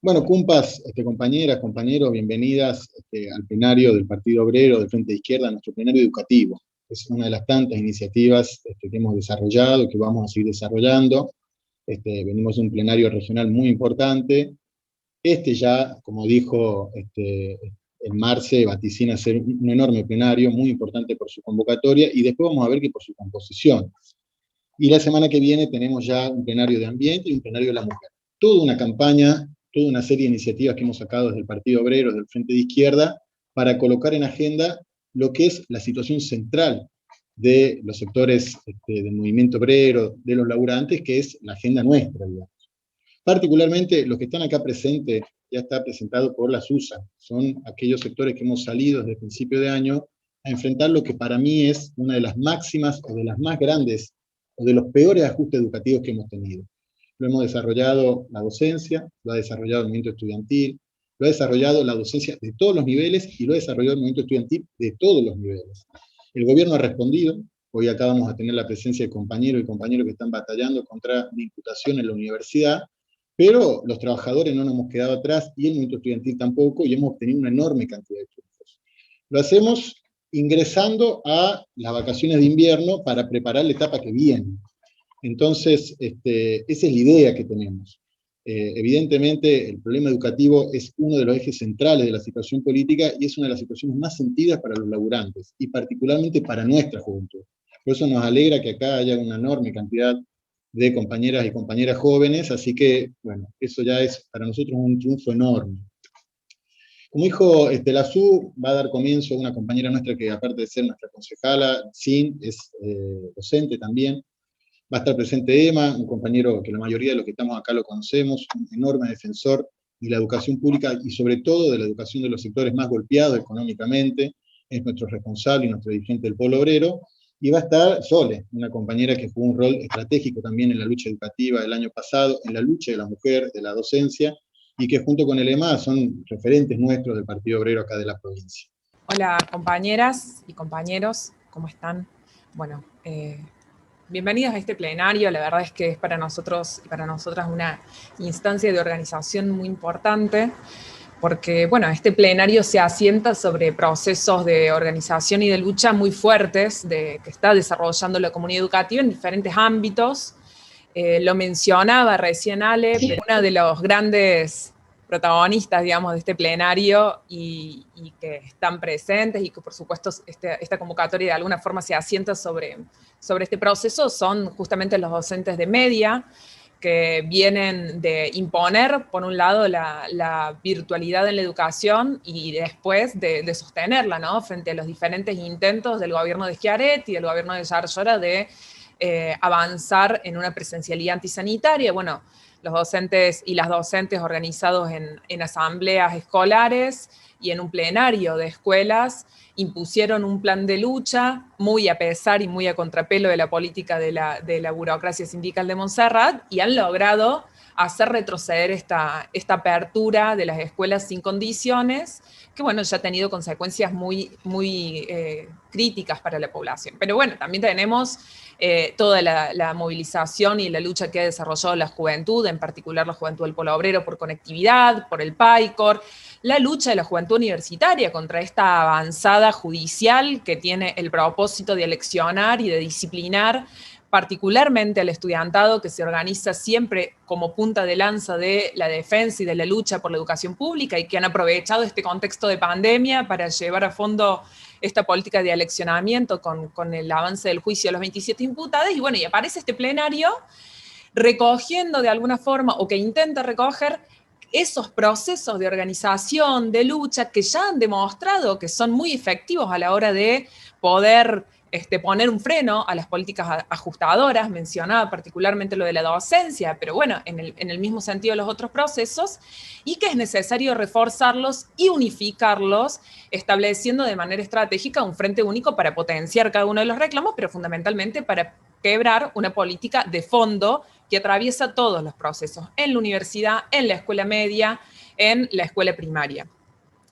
Bueno, Cumpas, compañeras, compañeros, bienvenidas al plenario del Partido Obrero del Frente de Izquierda, nuestro plenario educativo. Es una de las tantas iniciativas que hemos desarrollado, que vamos a seguir desarrollando. Venimos de un plenario regional muy importante. Ya, como dijo en Marce, vaticina ser un enorme plenario, muy importante por su convocatoria, y después vamos a ver que por su composición. Y la semana que viene tenemos ya un plenario de ambiente y un plenario de la mujer. Toda una campaña, toda una serie de iniciativas que hemos sacado desde el Partido Obrero, del Frente de Izquierda, para colocar en agenda lo que es la situación central de los sectores del movimiento obrero, de los laburantes, que es la agenda nuestra, digamos. Particularmente los que están acá presentes, ya está presentado por la SUSA, son aquellos sectores que hemos salido desde el principio de año a enfrentar lo que para mí es una de las máximas o de las más grandes o de los peores ajustes educativos que hemos tenido. Lo hemos desarrollado la docencia, lo ha desarrollado el movimiento estudiantil, lo ha desarrollado la docencia de todos los niveles y lo ha desarrollado el movimiento estudiantil de todos los niveles. El gobierno ha respondido. Hoy acá vamos a tener la presencia de compañeros y compañeros que están batallando contra una imputación en la universidad, pero los trabajadores no nos hemos quedado atrás y el movimiento estudiantil tampoco, y hemos obtenido una enorme cantidad de triunfos. Lo hacemos ingresando a las vacaciones de invierno para preparar la etapa que viene. Entonces, esa es la idea que tenemos. Evidentemente, el problema educativo es uno de los ejes centrales de la situación política y es una de las situaciones más sentidas para los laburantes, y particularmente para nuestra juventud. Por eso nos alegra que acá haya una enorme cantidad de compañeras y compañeras jóvenes, así que, bueno, eso ya es para nosotros un triunfo enorme. Como dijo la SU, va a dar comienzo una compañera nuestra que, aparte de ser nuestra concejala, Sin, es docente también. Va a estar presente Emma, un compañero que la mayoría de los que estamos acá lo conocemos, un enorme defensor de la educación pública y sobre todo de la educación de los sectores más golpeados económicamente. Es nuestro responsable y nuestro dirigente del Polo Obrero. Y va a estar Sole, una compañera que jugó un rol estratégico también en la lucha educativa del año pasado, en la lucha de la mujer, de la docencia, y que junto con el EMA son referentes nuestros del Partido Obrero acá de la provincia. Hola compañeras y compañeros, ¿cómo están? Bueno, bienvenidos a este plenario. La verdad es que es para nosotros y para nosotras una instancia de organización muy importante, porque bueno, este plenario se asienta sobre procesos de organización y de lucha muy fuertes que está desarrollando la comunidad educativa en diferentes ámbitos. Lo mencionaba recién Ale, pero uno de los grandes protagonistas, digamos, de este plenario y que están presentes y que por supuesto esta convocatoria de alguna forma se asienta sobre este proceso son justamente los docentes de media, que vienen de imponer, por un lado, la virtualidad en la educación y después de sostenerla, ¿no? Frente a los diferentes intentos del gobierno de Schiaretti y del gobierno de Yarlora de avanzar en una presencialidad antisanitaria. Bueno, los docentes y las docentes organizados en asambleas escolares y en un plenario de escuelas impusieron un plan de lucha muy a pesar y muy a contrapelo de la política de la burocracia sindical de Montserrat, y han logrado hacer retroceder esta apertura de las escuelas sin condiciones, que bueno, ya ha tenido consecuencias muy críticas para la población. Pero bueno, también tenemos toda la movilización y la lucha que ha desarrollado la juventud, en particular la juventud del Polo Obrero por conectividad, por el PAICOR, la lucha de la juventud universitaria contra esta avanzada judicial que tiene el propósito de aleccionar y de disciplinar particularmente al estudiantado, que se organiza siempre como punta de lanza de la defensa y de la lucha por la educación pública, y que han aprovechado este contexto de pandemia para llevar a fondo esta política de aleccionamiento con el avance del juicio de los 27 imputados. Y bueno, y aparece este plenario recogiendo de alguna forma, o que intenta recoger, esos procesos de organización, de lucha, que ya han demostrado que son muy efectivos a la hora de poder poner un freno a las políticas ajustadoras. Mencionaba particularmente lo de la docencia, pero bueno, en el mismo sentido los otros procesos, y que es necesario reforzarlos y unificarlos, estableciendo de manera estratégica un frente único para potenciar cada uno de los reclamos, pero fundamentalmente para quebrar una política de fondo que atraviesa todos los procesos, en la universidad, en la escuela media, en la escuela primaria,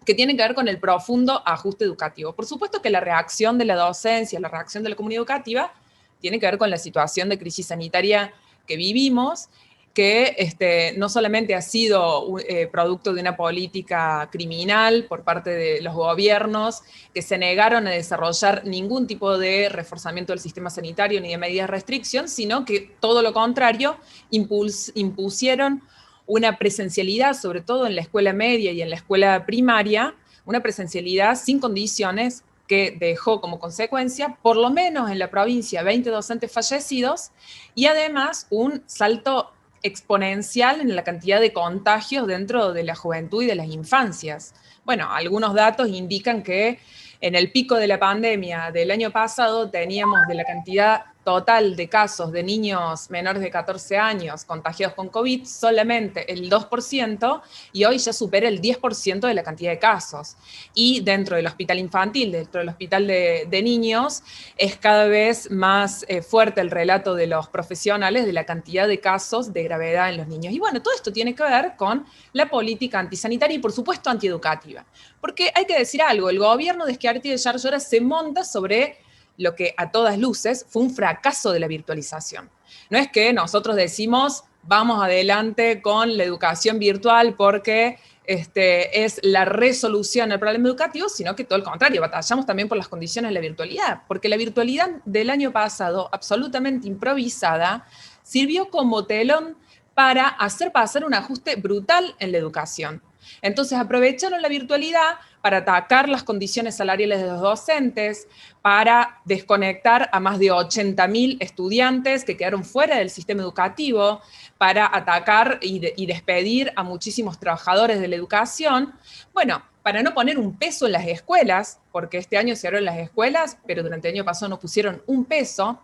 que tiene que ver con el profundo ajuste educativo. Por supuesto que la reacción de la docencia, la reacción de la comunidad educativa, tiene que ver con la situación de crisis sanitaria que vivimos, que no solamente ha sido producto de una política criminal por parte de los gobiernos que se negaron a desarrollar ningún tipo de reforzamiento del sistema sanitario ni de medidas de restricción, sino que todo lo contrario, impusieron una presencialidad, sobre todo en la escuela media y en la escuela primaria, una presencialidad sin condiciones que dejó como consecuencia, por lo menos en la provincia, 20 docentes fallecidos y además un salto exponencial en la cantidad de contagios dentro de la juventud y de las infancias. Bueno, algunos datos indican que en el pico de la pandemia del año pasado teníamos de la cantidad total de casos de niños menores de 14 años contagiados con COVID solamente el 2%, y hoy ya supera el 10% de la cantidad de casos. Y dentro del hospital infantil, dentro del hospital de niños, es cada vez más fuerte el relato de los profesionales de la cantidad de casos de gravedad en los niños. Y bueno, todo esto tiene que ver con la política antisanitaria y por supuesto antieducativa. Porque hay que decir algo, el gobierno de Schiaretti y de Yarlora se monta sobre lo que a todas luces fue un fracaso de la virtualización. No es que nosotros decimos, vamos adelante con la educación virtual porque es la resolución al problema educativo, sino que todo el contrario, batallamos también por las condiciones de la virtualidad, porque la virtualidad del año pasado, absolutamente improvisada, sirvió como telón para hacer pasar un ajuste brutal en la educación. Entonces aprovecharon la virtualidad para atacar las condiciones salariales de los docentes, para desconectar a más de 80.000 estudiantes que quedaron fuera del sistema educativo, para atacar y despedir a muchísimos trabajadores de la educación. Bueno, para no poner un peso en las escuelas, porque este año se abrieron las escuelas, pero durante el año pasado no pusieron un peso.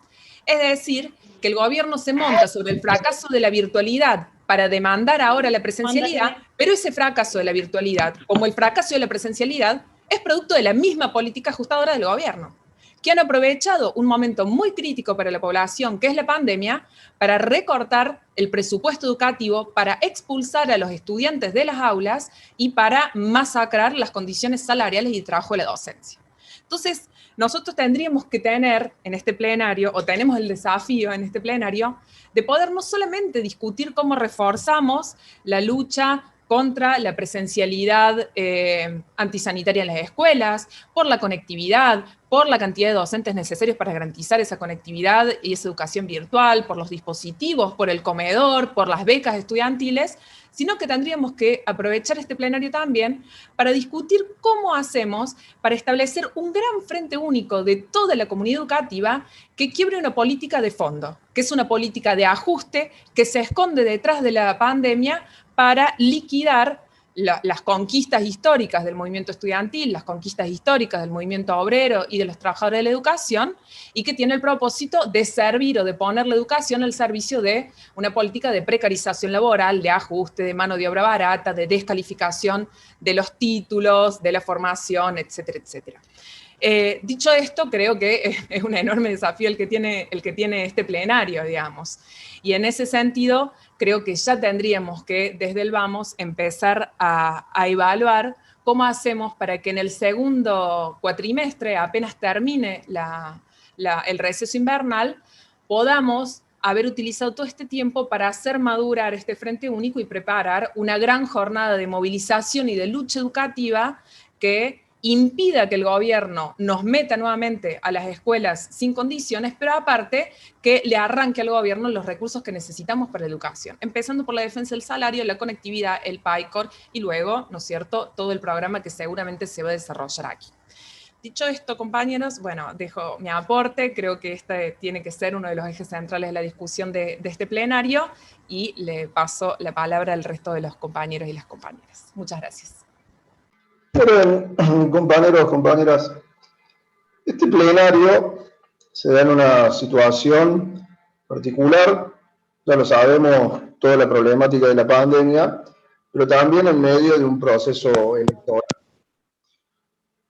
Es decir, que el gobierno se monta sobre el fracaso de la virtualidad para demandar ahora la presencialidad, pero ese fracaso de la virtualidad, como el fracaso de la presencialidad, es producto de la misma política ajustadora del gobierno, que han aprovechado un momento muy crítico para la población, que es la pandemia, para recortar el presupuesto educativo, para expulsar a los estudiantes de las aulas y para masacrar las condiciones salariales y de trabajo de la docencia. Entonces, nosotros tendríamos que tener en este plenario, o tenemos el desafío en este plenario, de poder no solamente discutir cómo reforzamos la lucha contra la presencialidad antisanitaria en las escuelas, por la conectividad, por la cantidad de docentes necesarios para garantizar esa conectividad y esa educación virtual, por los dispositivos, por el comedor, por las becas estudiantiles, sino que tendríamos que aprovechar este plenario también para discutir cómo hacemos para establecer un gran frente único de toda la comunidad educativa que quiebre una política de fondo, que es una política de ajuste que se esconde detrás de la pandemia para liquidar las conquistas históricas del movimiento estudiantil, las conquistas históricas del movimiento obrero y de los trabajadores de la educación, y que tiene el propósito de servir o de poner la educación al servicio de una política de precarización laboral, de ajuste, de mano de obra barata, de descalificación de los títulos, de la formación, etcétera, etcétera. Dicho esto, creo que es un enorme desafío el que tiene este plenario, digamos. Y en ese sentido, creo que ya tendríamos que, desde el Vamos, empezar a evaluar cómo hacemos para que en el segundo cuatrimestre, apenas termine el receso invernal, podamos haber utilizado todo este tiempo para hacer madurar este Frente Único y preparar una gran jornada de movilización y de lucha educativa que impida que el gobierno nos meta nuevamente a las escuelas sin condiciones, pero aparte que le arranque al gobierno los recursos que necesitamos para la educación, empezando por la defensa del salario, la conectividad, el PAICOR y luego, ¿no es cierto?, todo el programa que seguramente se va a desarrollar aquí. Dicho esto, compañeros, bueno, dejo mi aporte, creo que este tiene que ser uno de los ejes centrales de la discusión de este plenario y le paso la palabra al resto de los compañeros y las compañeras. Muchas gracias. Bueno, compañeros, compañeras, este plenario se da en una situación particular, ya lo sabemos, toda la problemática de la pandemia, pero también en medio de un proceso electoral,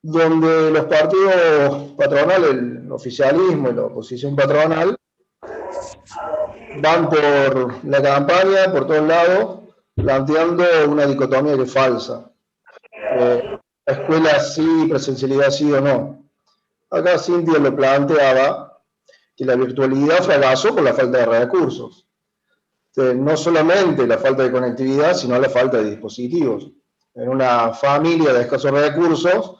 donde los partidos patronales, el oficialismo y la oposición patronal, van por la campaña, por todos lados, planteando una dicotomía que es falsa. La escuela sí, presencialidad sí o no. Acá Cintia lo planteaba que la virtualidad fracasó por la falta de recursos. no solamente la falta de conectividad, sino la falta de dispositivos. En una familia de escasos recursos,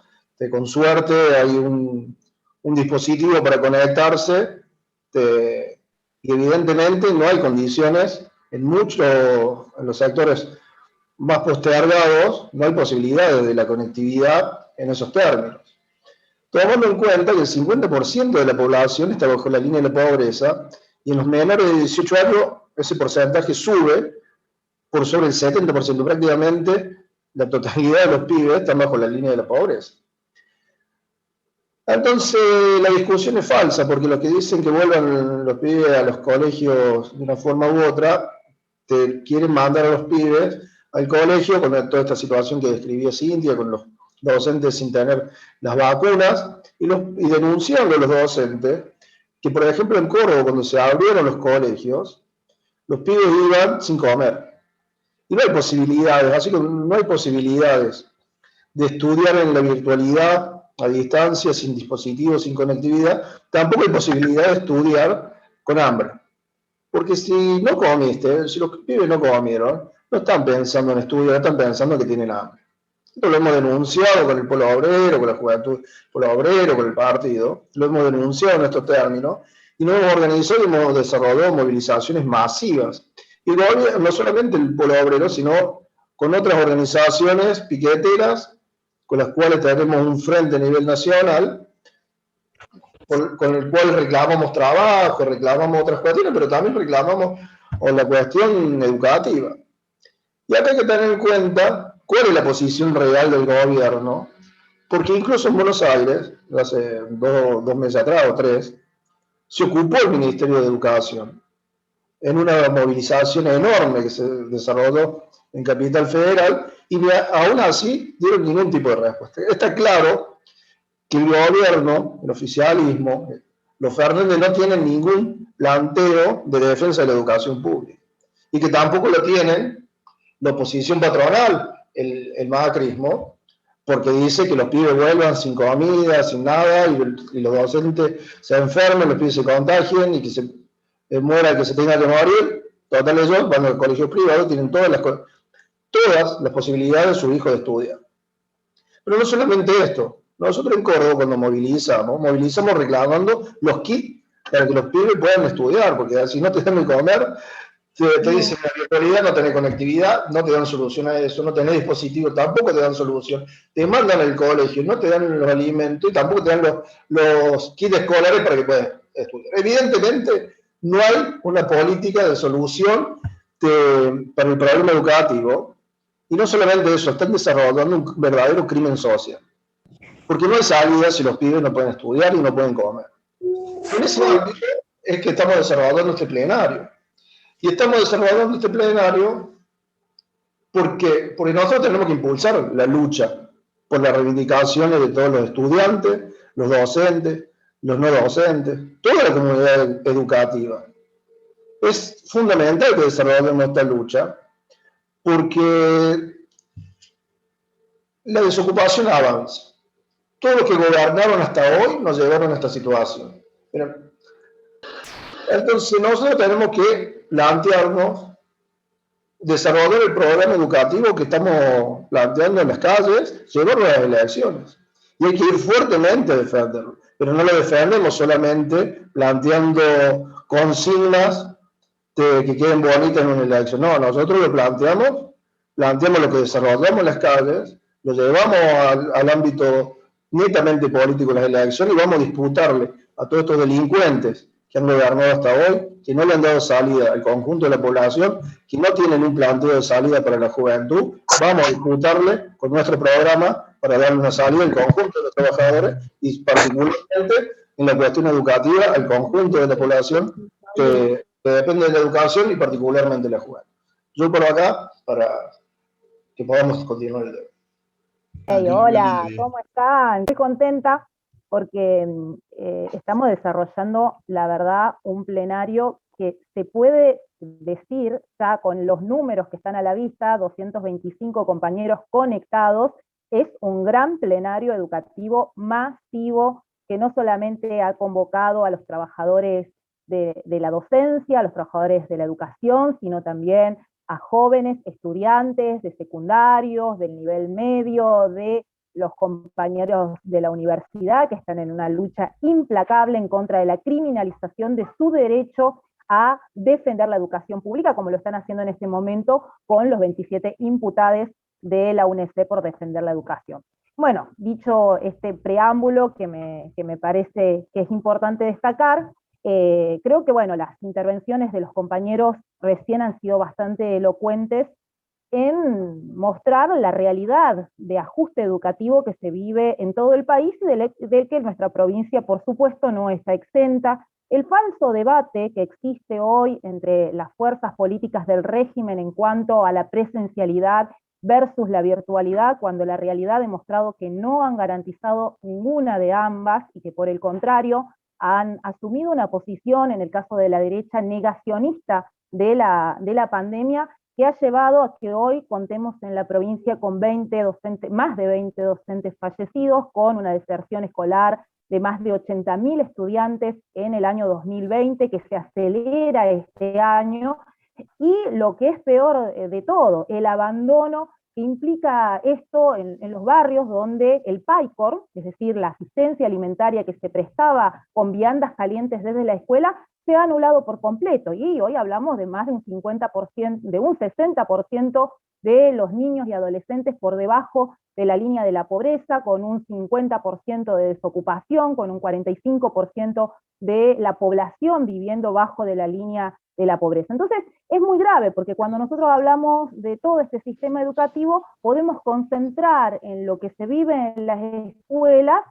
con suerte hay un dispositivo para conectarse, y evidentemente no hay condiciones en los sectores más postergados, no hay posibilidades de la conectividad en esos términos. Tomando en cuenta que el 50% de la población está bajo la línea de la pobreza, y en los menores de 18 años ese porcentaje sube por sobre el 70%, prácticamente la totalidad de los pibes están bajo la línea de la pobreza. Entonces la discusión es falsa, porque los que dicen que vuelvan los pibes a los colegios de una forma u otra, te quieren mandar a los pibes al colegio con toda esta situación que describía Cintia, con los docentes sin tener las vacunas, y denunciando a los docentes que, por ejemplo, en Córdoba, cuando se abrieron los colegios, los pibes iban sin comer. Y no hay posibilidades, así que no hay posibilidades de estudiar en la virtualidad, a distancia, sin dispositivos, sin conectividad. Tampoco hay posibilidad de estudiar con hambre. Porque si no comiste, si los pibes no comieron, no están pensando en estudiar, están pensando que tienen hambre. Esto lo hemos denunciado con el Polo Obrero, con la Juventud Polo Obrero, con el partido, lo hemos denunciado en estos términos, y nos hemos organizado y hemos desarrollado movilizaciones masivas. Y no solamente el Polo Obrero, sino con otras organizaciones piqueteras, con las cuales tenemos un frente a nivel nacional, con el cual reclamamos trabajo, reclamamos otras cuestiones, pero también reclamamos la cuestión educativa. Y acá hay que tener en cuenta cuál es la posición real del gobierno, porque incluso en Buenos Aires, hace dos meses atrás o 3, se ocupó el Ministerio de Educación en una movilización enorme que se desarrolló en Capital Federal, y aún así dieron ningún tipo de respuesta. Está claro que el gobierno, el oficialismo, los Fernández no tienen ningún planteo de defensa de la educación pública, y que tampoco lo tienen la oposición patronal, el macrismo, porque dice que los pibes vuelvan sin comida, sin nada, y los docentes se enfermen, los pibes se contagien y que se muera el que se tenga que morir. Total, ellos van al colegio privado, tienen todas las posibilidades de su hijo de estudiar. Pero no solamente esto. Nosotros en Córdoba, cuando movilizamos reclamando los kits para que los pibes puedan estudiar, porque si no te dan de comer, te dicen la virtualidad, no tenés conectividad, no te dan solución a eso, no tenés dispositivo, tampoco te dan solución. Te mandan al colegio, no te dan los alimentos y tampoco te dan los kits escolares para que puedas estudiar. Evidentemente, no hay una política de solución para el problema educativo. Y no solamente eso, están desarrollando un verdadero crimen social. Porque no hay salida si los pibes no pueden estudiar y no pueden comer. En ese ámbito es que estamos desarrollando este plenario. Y estamos desarrollando este plenario porque nosotros tenemos que impulsar la lucha por las reivindicaciones de todos los estudiantes, los docentes, los no docentes, toda la comunidad educativa. Es fundamental que desarrollemos esta lucha porque la desocupación avanza. Todos los que gobernaron hasta hoy nos llevaron a esta situación. Entonces nosotros tenemos que plantearnos desarrollar el programa educativo que estamos planteando en las calles, llevarlo a las elecciones. Y hay que ir fuertemente a defenderlo. Pero no lo defendemos solamente planteando consignas que queden bonitas en una elección. No, nosotros lo planteamos lo que desarrollamos en las calles, lo llevamos al ámbito netamente político de las elecciones y vamos a disputarle a todos estos delincuentes que han gobernado hasta hoy, que no le han dado salida al conjunto de la población, que no tienen un planteo de salida para la juventud. Vamos a disputarle con nuestro programa para darle una salida al conjunto de los trabajadores y particularmente en la cuestión educativa al conjunto de la población que depende de la educación y particularmente de la juventud. Yo por acá para que podamos continuar el debate. Hey, hola, ¿cómo están? Estoy contenta porque estamos desarrollando, la verdad, un plenario que se puede decir, ya con los números que están a la vista, 225 compañeros conectados, es un gran plenario educativo masivo que no solamente ha convocado a los trabajadores de la docencia, a los trabajadores de la educación, sino también a jóvenes estudiantes de secundarios, del nivel medio, de los compañeros de la universidad que están en una lucha implacable en contra de la criminalización de su derecho a defender la educación pública, como lo están haciendo en este momento con los 27 imputados de la UNESE por defender la educación. Bueno, dicho este preámbulo que me parece que es importante destacar, creo que bueno, las intervenciones de los compañeros recién han sido bastante elocuentes en mostrar la realidad de ajuste educativo que se vive en todo el país y del que nuestra provincia, por supuesto, no está exenta. El falso debate que existe hoy entre las fuerzas políticas del régimen en cuanto a la presencialidad versus la virtualidad, cuando la realidad ha demostrado que no han garantizado ninguna de ambas y que por el contrario han asumido una posición, en el caso de la derecha, negacionista de la pandemia, que ha llevado a que hoy contemos en la provincia con 20 docentes, más de 20 docentes fallecidos, con una deserción escolar de más de 80.000 estudiantes en el año 2020, que se acelera este año, y lo que es peor de todo, el abandono que implica esto en los barrios donde el PAICOR, es decir, la asistencia alimentaria que se prestaba con viandas calientes desde la escuela, se ha anulado por completo, y hoy hablamos de más de un 50%, de un 60% de los niños y adolescentes por debajo de la línea de la pobreza, con un 50% de desocupación, con un 45% de la población viviendo bajo de la línea de la pobreza. Entonces, es muy grave, porque cuando nosotros hablamos de todo este sistema educativo, podemos concentrar en lo que se vive en las escuelas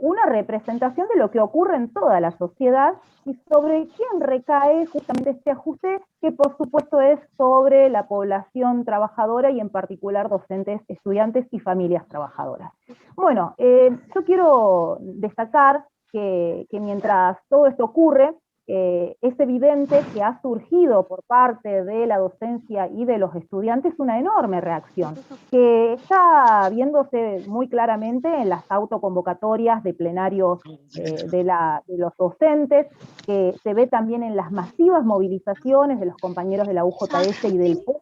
una representación de lo que ocurre en toda la sociedad y sobre quién recae justamente este ajuste, que por supuesto es sobre la población trabajadora y en particular docentes, estudiantes y familias trabajadoras. Bueno, yo quiero destacar que mientras todo esto ocurre, es evidente que ha surgido por parte de la docencia y de los estudiantes una enorme reacción, que está viéndose muy claramente en las autoconvocatorias de plenarios de los docentes, que se ve también en las masivas movilizaciones de los compañeros de la UJS y del Polo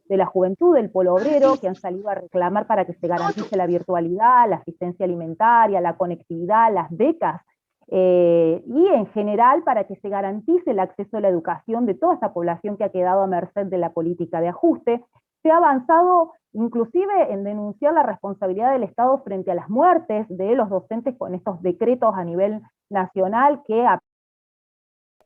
de la Juventud, del Polo Obrero, que han salido a reclamar para que se garantice la virtualidad, la asistencia alimentaria, la conectividad, las becas, y en general para que se garantice el acceso a la educación de toda esta población que ha quedado a merced de la política de ajuste. Se ha avanzado inclusive en denunciar la responsabilidad del Estado frente a las muertes de los docentes con estos decretos a nivel nacional, que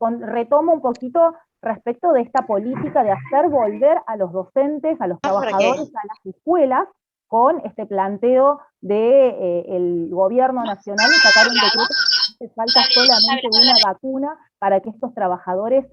retomo un poquito respecto de esta política de hacer volver a los docentes, a los trabajadores, a las escuelas, con este planteo del gobierno nacional y sacar un decreto que falta solamente una vacuna para que estos trabajadores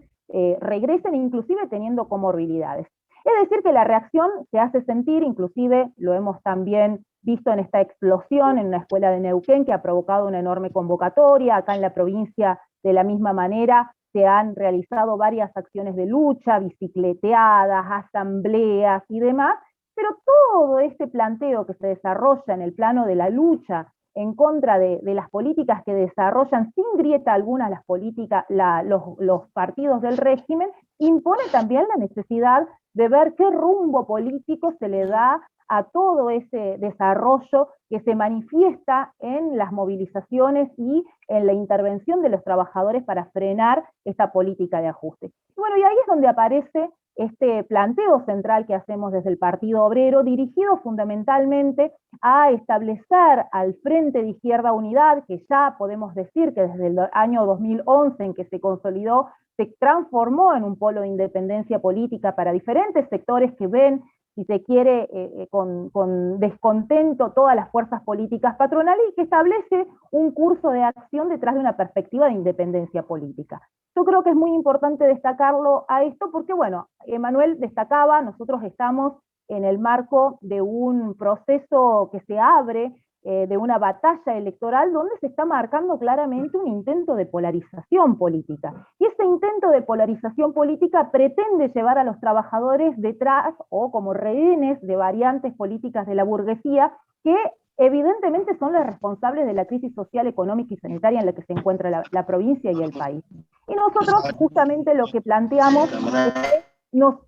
regresen, inclusive teniendo comorbilidades. Es decir, que la reacción se hace sentir, inclusive lo hemos también visto en esta explosión en una escuela de Neuquén que ha provocado una enorme convocatoria. Acá en la provincia, de la misma manera, se han realizado varias acciones de lucha, bicicleteadas, asambleas y demás, pero todo este planteo que se desarrolla en el plano de la lucha en contra de las políticas que desarrollan sin grieta alguna las políticas, los partidos del régimen, impone también la necesidad de ver qué rumbo político se le da a todo ese desarrollo que se manifiesta en las movilizaciones y en la intervención de los trabajadores para frenar esta política de ajuste. Bueno, y ahí es donde aparece este planteo central que hacemos desde el Partido Obrero, dirigido fundamentalmente a establecer al Frente de Izquierda Unidad, que ya podemos decir que desde el año 2011 en que se consolidó, se transformó en un polo de independencia política para diferentes sectores que ven, si se quiere, con descontento todas las fuerzas políticas patronales, y que establece un curso de acción detrás de una perspectiva de independencia política. Yo creo que es muy importante destacarlo a esto porque, bueno, Emanuel destacaba, nosotros estamos en el marco de un proceso que se abre de una batalla electoral donde se está marcando claramente un intento de polarización política. Y ese intento de polarización política pretende llevar a los trabajadores detrás o como rehenes de variantes políticas de la burguesía que evidentemente son los responsables de la crisis social, económica y sanitaria en la que se encuentra la provincia y el país. Y nosotros justamente lo que planteamos es que lo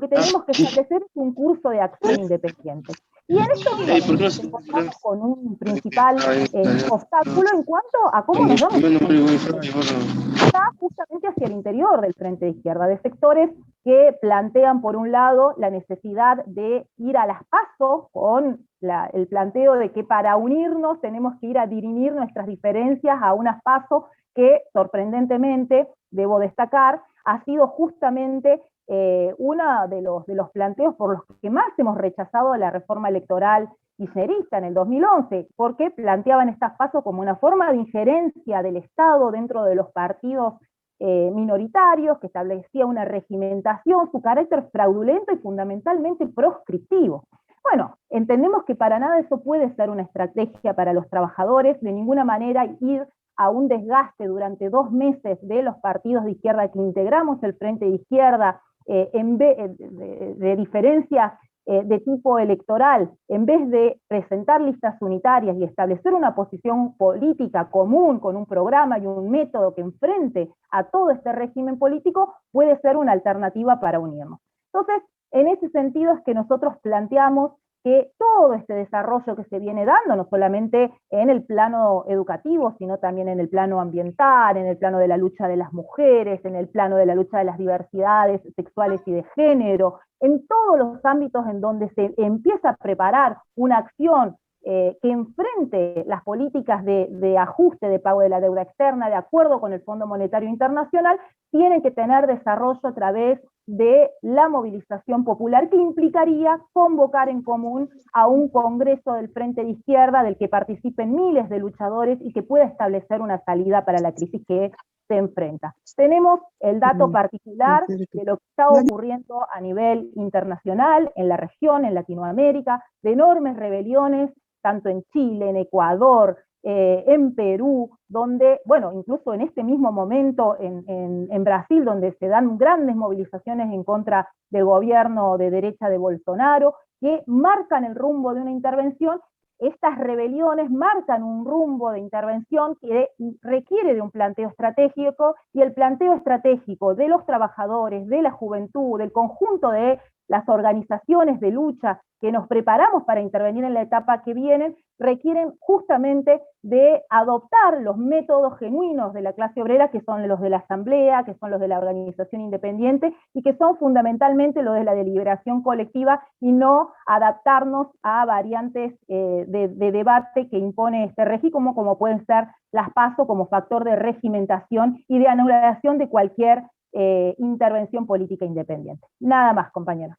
que tenemos que establecer es un curso de acción independiente. Y en esto nos encontramos con un principal obstáculo en cuanto a cómo nos vamos a justamente hacia el interior del Frente de Izquierda, de sectores que plantean, por un lado, la necesidad de ir a las PASO, con el planteo de que para unirnos tenemos que ir a dirimir nuestras diferencias a unas PASO que, sorprendentemente, debo destacar, ha sido justamente uno de los planteos por los que más hemos rechazado la reforma electoral kirchnerista en el 2011, porque planteaban estas PASO como una forma de injerencia del Estado dentro de los partidos minoritarios, que establecía una regimentación, su carácter fraudulento y fundamentalmente proscriptivo. Bueno, entendemos que para nada eso puede ser una estrategia para los trabajadores, de ninguna manera ir a un desgaste durante 2 meses de los partidos de izquierda que integramos el Frente de Izquierda, de diferencias de tipo electoral, en vez de presentar listas unitarias y establecer una posición política común con un programa y un método que enfrente a todo este régimen político, puede ser una alternativa para unirnos. Entonces, en ese sentido es que nosotros planteamos que todo este desarrollo que se viene dando, no solamente en el plano educativo, sino también en el plano ambiental, en el plano de la lucha de las mujeres, en el plano de la lucha de las diversidades sexuales y de género, en todos los ámbitos en donde se empieza a preparar una acción que enfrente las políticas de ajuste de pago de la deuda externa, de acuerdo con el Fondo Monetario Internacional, tienen que tener desarrollo a través de la movilización popular, que implicaría convocar en común a un congreso del Frente de Izquierda del que participen miles de luchadores y que pueda establecer una salida para la crisis que se enfrenta. Tenemos el dato particular de lo que está ocurriendo a nivel internacional, en la región, en Latinoamérica, de enormes rebeliones, tanto en Chile, en Ecuador, en Perú, donde, bueno, incluso en este mismo momento en Brasil, donde se dan grandes movilizaciones en contra del gobierno de derecha de Bolsonaro, que marcan el rumbo de una intervención. Estas rebeliones marcan un rumbo de intervención que requiere de un planteo estratégico, y el planteo estratégico de los trabajadores, de la juventud, del conjunto de las organizaciones de lucha que nos preparamos para intervenir en la etapa que viene, requieren justamente de adoptar los métodos genuinos de la clase obrera, que son los de la asamblea, que son los de la organización independiente, y que son fundamentalmente los de la deliberación colectiva, y no adaptarnos a variantes de debate que impone este régimen, como pueden ser las PASO como factor de regimentación y de anulación de cualquier intervención política independiente. Nada más, compañeros.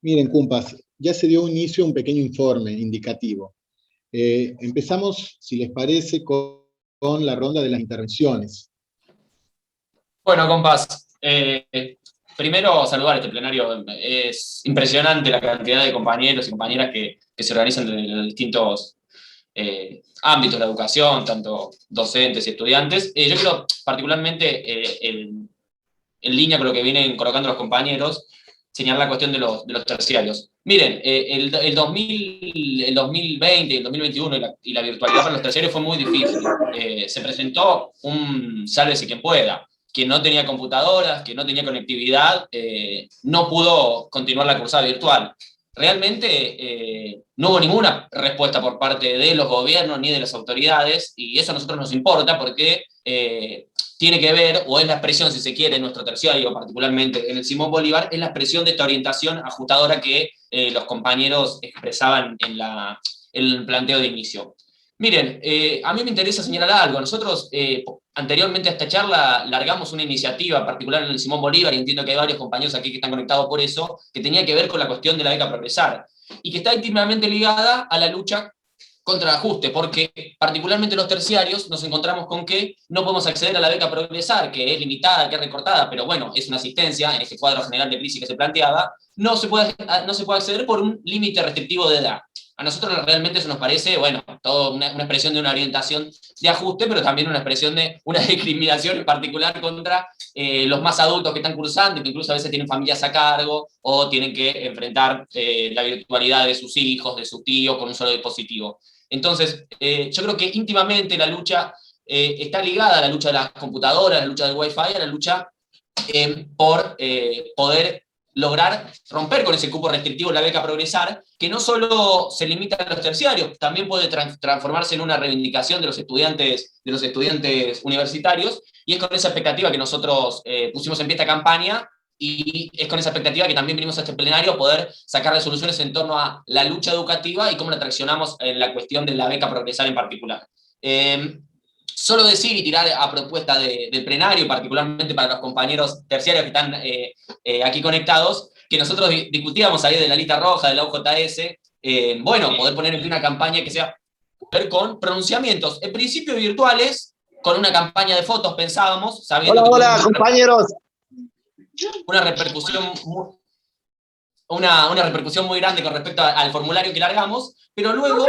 Miren, Cumpas, ya se dio inicio a un pequeño informe indicativo. Empezamos, si les parece, con la ronda de las intervenciones. Bueno, compas, primero saludar este plenario. Es impresionante la cantidad de compañeros y compañeras que se organizan de los distintos ámbitos de la educación, tanto docentes y estudiantes. Yo quiero particularmente, en línea con lo que vienen colocando los compañeros, señalar la cuestión de los terciarios. Miren, el 2020, el 2021 y la virtualidad para los terciarios fue muy difícil. Se presentó un sálvese quien pueda. Quien no tenía computadoras, quien no tenía conectividad, no pudo continuar la cursada virtual. Realmente no hubo ninguna respuesta por parte de los gobiernos ni de las autoridades, y eso a nosotros nos importa porque tiene que ver, o es la expresión, si se quiere, en nuestro terciario, particularmente en el Simón Bolívar, es la expresión de esta orientación ajustadora que los compañeros expresaban en el planteo de inicio. Miren, a mí me interesa señalar algo. Nosotros, anteriormente a esta charla, largamos una iniciativa particular en el Simón Bolívar, y entiendo que hay varios compañeros aquí que están conectados por eso, que tenía que ver con la cuestión de la beca Progresar, y que está íntimamente ligada a la lucha contra el ajuste, porque particularmente los terciarios nos encontramos con que no podemos acceder a la beca Progresar, que es limitada, que es recortada, pero bueno, es una asistencia en este cuadro general de crisis que se planteaba. No se puede acceder por un límite restrictivo de edad. A nosotros realmente eso nos parece, bueno, todo una expresión de una orientación de ajuste, pero también una expresión de una discriminación en particular contra los más adultos que están cursando, que incluso a veces tienen familias a cargo, o tienen que enfrentar la virtualidad de sus hijos, de sus tíos, con un solo dispositivo. Entonces, yo creo que íntimamente la lucha está ligada a la lucha de las computadoras, a la lucha del Wi-Fi, a la lucha por poder lograr romper con ese cupo restrictivo de la beca Progresar, que no solo se limita a los terciarios, también puede transformarse en una reivindicación de los estudiantes universitarios, y es con esa expectativa que nosotros pusimos en pie esta campaña, y es con esa expectativa que también venimos a este plenario a poder sacar resoluciones en torno a la lucha educativa y cómo la traccionamos en la cuestión de la beca Progresar en particular. Solo decir y tirar a propuesta del plenario, particularmente para los compañeros terciarios que están aquí conectados, que nosotros discutíamos ahí de la lista roja, de la UJS, bueno, poder poner en pie una campaña que sea ver con pronunciamientos, en principio virtuales, con una campaña de fotos, pensábamos, sabiendo hola, compañeros. Una repercusión muy grande con respecto al formulario que largamos, pero luego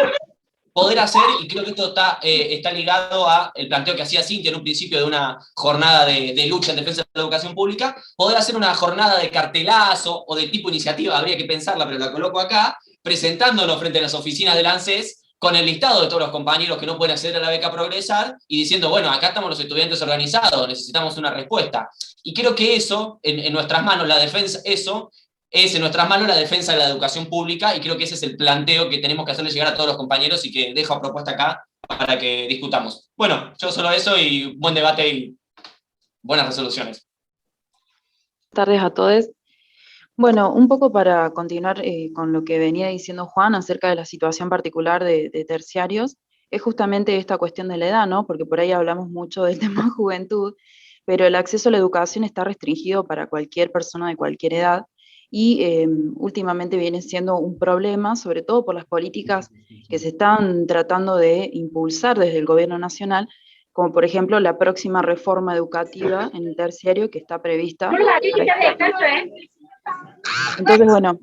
poder hacer, y creo que esto está ligado al planteo que hacía Cintia en un principio de una jornada de lucha en defensa de la educación pública, poder hacer una jornada de cartelazo o de tipo iniciativa, habría que pensarla, pero la coloco acá, presentándolo frente a las oficinas del ANSES, con el listado de todos los compañeros que no pueden acceder a la beca Progresar, y diciendo, bueno, acá estamos los estudiantes organizados, necesitamos una respuesta. Y creo que eso, en nuestras manos, la defensa, eso es en nuestras manos la defensa de la educación pública, y creo que ese es el planteo que tenemos que hacerle llegar a todos los compañeros y que dejo a propuesta acá para que discutamos. Bueno, yo solo eso y buen debate y buenas resoluciones. Buenas tardes a todos. Bueno, un poco para continuar con lo que venía diciendo Juan acerca de la situación particular de terciarios, es justamente esta cuestión de la edad, ¿no? Porque por ahí hablamos mucho del tema juventud, pero el acceso a la educación está restringido para cualquier persona de cualquier edad, y últimamente viene siendo un problema, sobre todo por las políticas que se están tratando de impulsar desde el gobierno nacional, como por ejemplo la próxima reforma educativa en el terciario que está prevista. Entonces, bueno,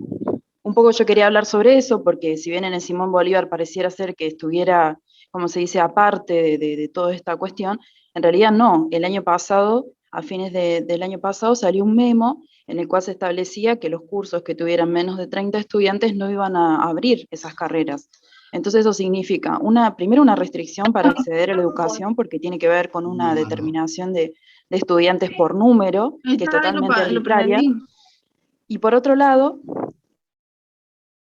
un poco yo quería hablar sobre eso, porque si bien en el Simón Bolívar pareciera ser que estuviera, como se dice, aparte de toda esta cuestión, en realidad no. El año pasado, a fines del año pasado, salió un memo en el cual se establecía que los cursos que tuvieran menos de 30 estudiantes no iban a abrir esas carreras. Entonces eso significa, primero una restricción para acceder a la educación, porque tiene que ver con una determinación de estudiantes por número, que es totalmente arbitraria. Y por otro lado,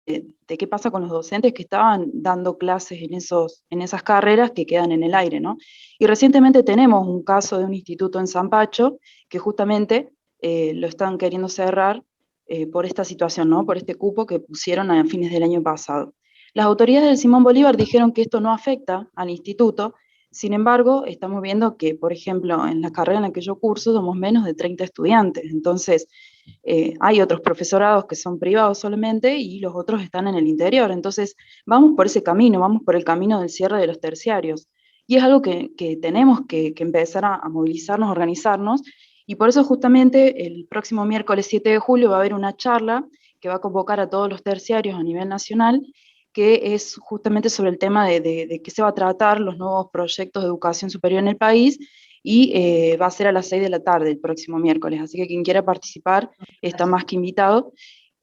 de qué pasa con los docentes que estaban dando clases en esas carreras que quedan en el aire, ¿no? Y recientemente tenemos un caso de un instituto en Zampacho que justamente lo están queriendo cerrar por esta situación, ¿no? Por este cupo que pusieron a fines del año pasado. Las autoridades del Simón Bolívar dijeron que esto no afecta al instituto. Sin embargo, estamos viendo que, por ejemplo, en la carrera en la que yo curso somos menos de 30 estudiantes, entonces hay otros profesorados que son privados solamente y los otros están en el interior, entonces vamos por ese camino, vamos por el camino del cierre de los terciarios, y es algo que tenemos que empezar a movilizarnos, a organizarnos, y por eso justamente el próximo miércoles 7 de julio va a haber una charla que va a convocar a todos los terciarios a nivel nacional, que es justamente sobre el tema de qué se va a tratar los nuevos proyectos de educación superior en el país, y va a ser a las 6 de la tarde el próximo miércoles, así que quien quiera participar está más que invitado.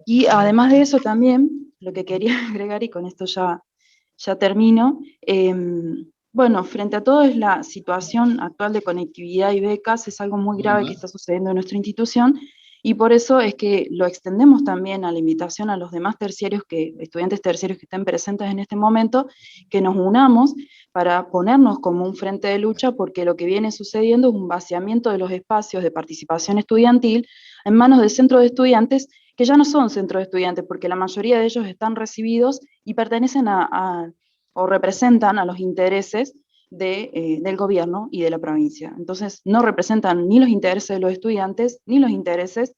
Y además de eso también, lo que quería agregar, y con esto ya termino, bueno, frente a todo es la situación actual de conectividad y becas, es algo muy grave que está sucediendo en nuestra institución, y por eso es que lo extendemos también a la invitación a los demás estudiantes terciarios que estén presentes en este momento, que nos unamos para ponernos como un frente de lucha, porque lo que viene sucediendo es un vaciamiento de los espacios de participación estudiantil en manos de centros de estudiantes que ya no son centros de estudiantes, porque la mayoría de ellos están recibidos y pertenecen o representan a los intereses del gobierno y de la provincia. Entonces, no representan ni los intereses de los estudiantes, ni los intereses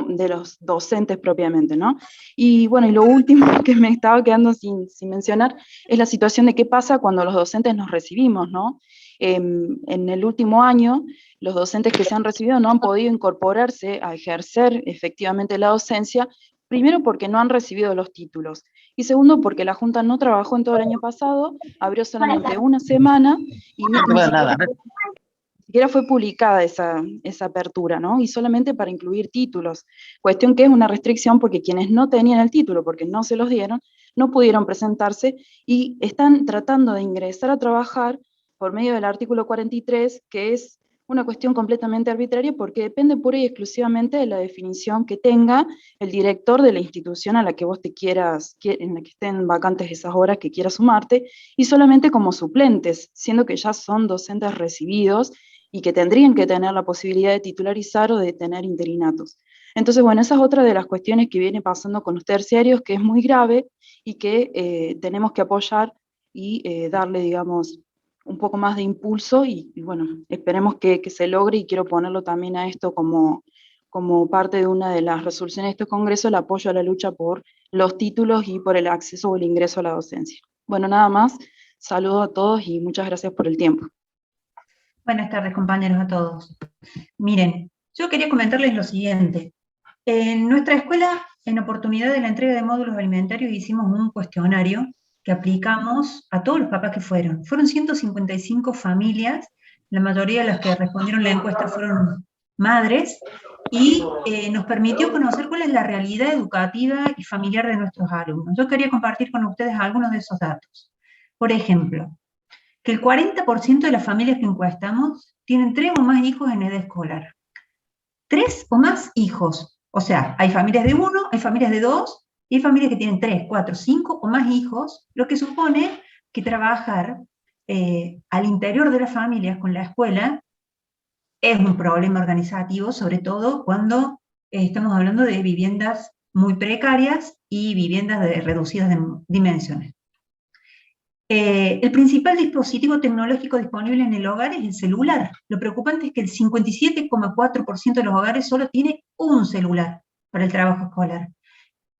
de los docentes propiamente, ¿no? Y bueno, y lo último que me estaba quedando sin mencionar es la situación de qué pasa cuando los docentes nos recibimos, ¿no? En el último año, los docentes que se han recibido no han podido incorporarse a ejercer efectivamente la docencia, primero porque no han recibido los títulos, y segundo, porque la Junta no trabajó en todo el año pasado, abrió solamente una semana, y ni siquiera fue publicada esa apertura, ¿no? Y solamente para incluir títulos, cuestión que es una restricción porque quienes no tenían el título, porque no se los dieron, no pudieron presentarse y están tratando de ingresar a trabajar por medio del artículo 43, que es una cuestión completamente arbitraria porque depende pura y exclusivamente de la definición que tenga el director de la institución a la que vos en la que estén vacantes esas horas que quieras sumarte, y solamente como suplentes, siendo que ya son docentes recibidos y que tendrían que tener la posibilidad de titularizar o de tener interinatos. Entonces, bueno, esa es otra de las cuestiones que viene pasando con los terciarios, que es muy grave y que tenemos que apoyar y darle, digamos, un poco más de impulso y bueno, esperemos que se logre, y quiero ponerlo también a esto como parte de una de las resoluciones de este Congreso, el apoyo a la lucha por los títulos y por el acceso o el ingreso a la docencia. Bueno, nada más, saludo a todos y muchas gracias por el tiempo. Buenas tardes, compañeros, a todos. Miren, yo quería comentarles lo siguiente. En nuestra escuela, en oportunidad de la entrega de módulos alimentarios, hicimos un cuestionario que aplicamos a todos los papás que fueron. Fueron 155 familias, la mayoría de las que respondieron la encuesta fueron madres, y nos permitió conocer cuál es la realidad educativa y familiar de nuestros alumnos. Yo quería compartir con ustedes algunos de esos datos. Por ejemplo, que el 40% de las familias que encuestamos tienen 3 o más hijos en edad escolar. 3 o más hijos. O sea, hay familias de 1, hay familias de 2, y hay familias que tienen 3, 4, 5 o más hijos, lo que supone que trabajar al interior de las familias con la escuela es un problema organizativo, sobre todo cuando estamos hablando de viviendas muy precarias y viviendas de reducidas dimensiones. El principal dispositivo tecnológico disponible en el hogar es el celular. Lo preocupante es que el 57,4% de los hogares solo tiene un celular para el trabajo escolar.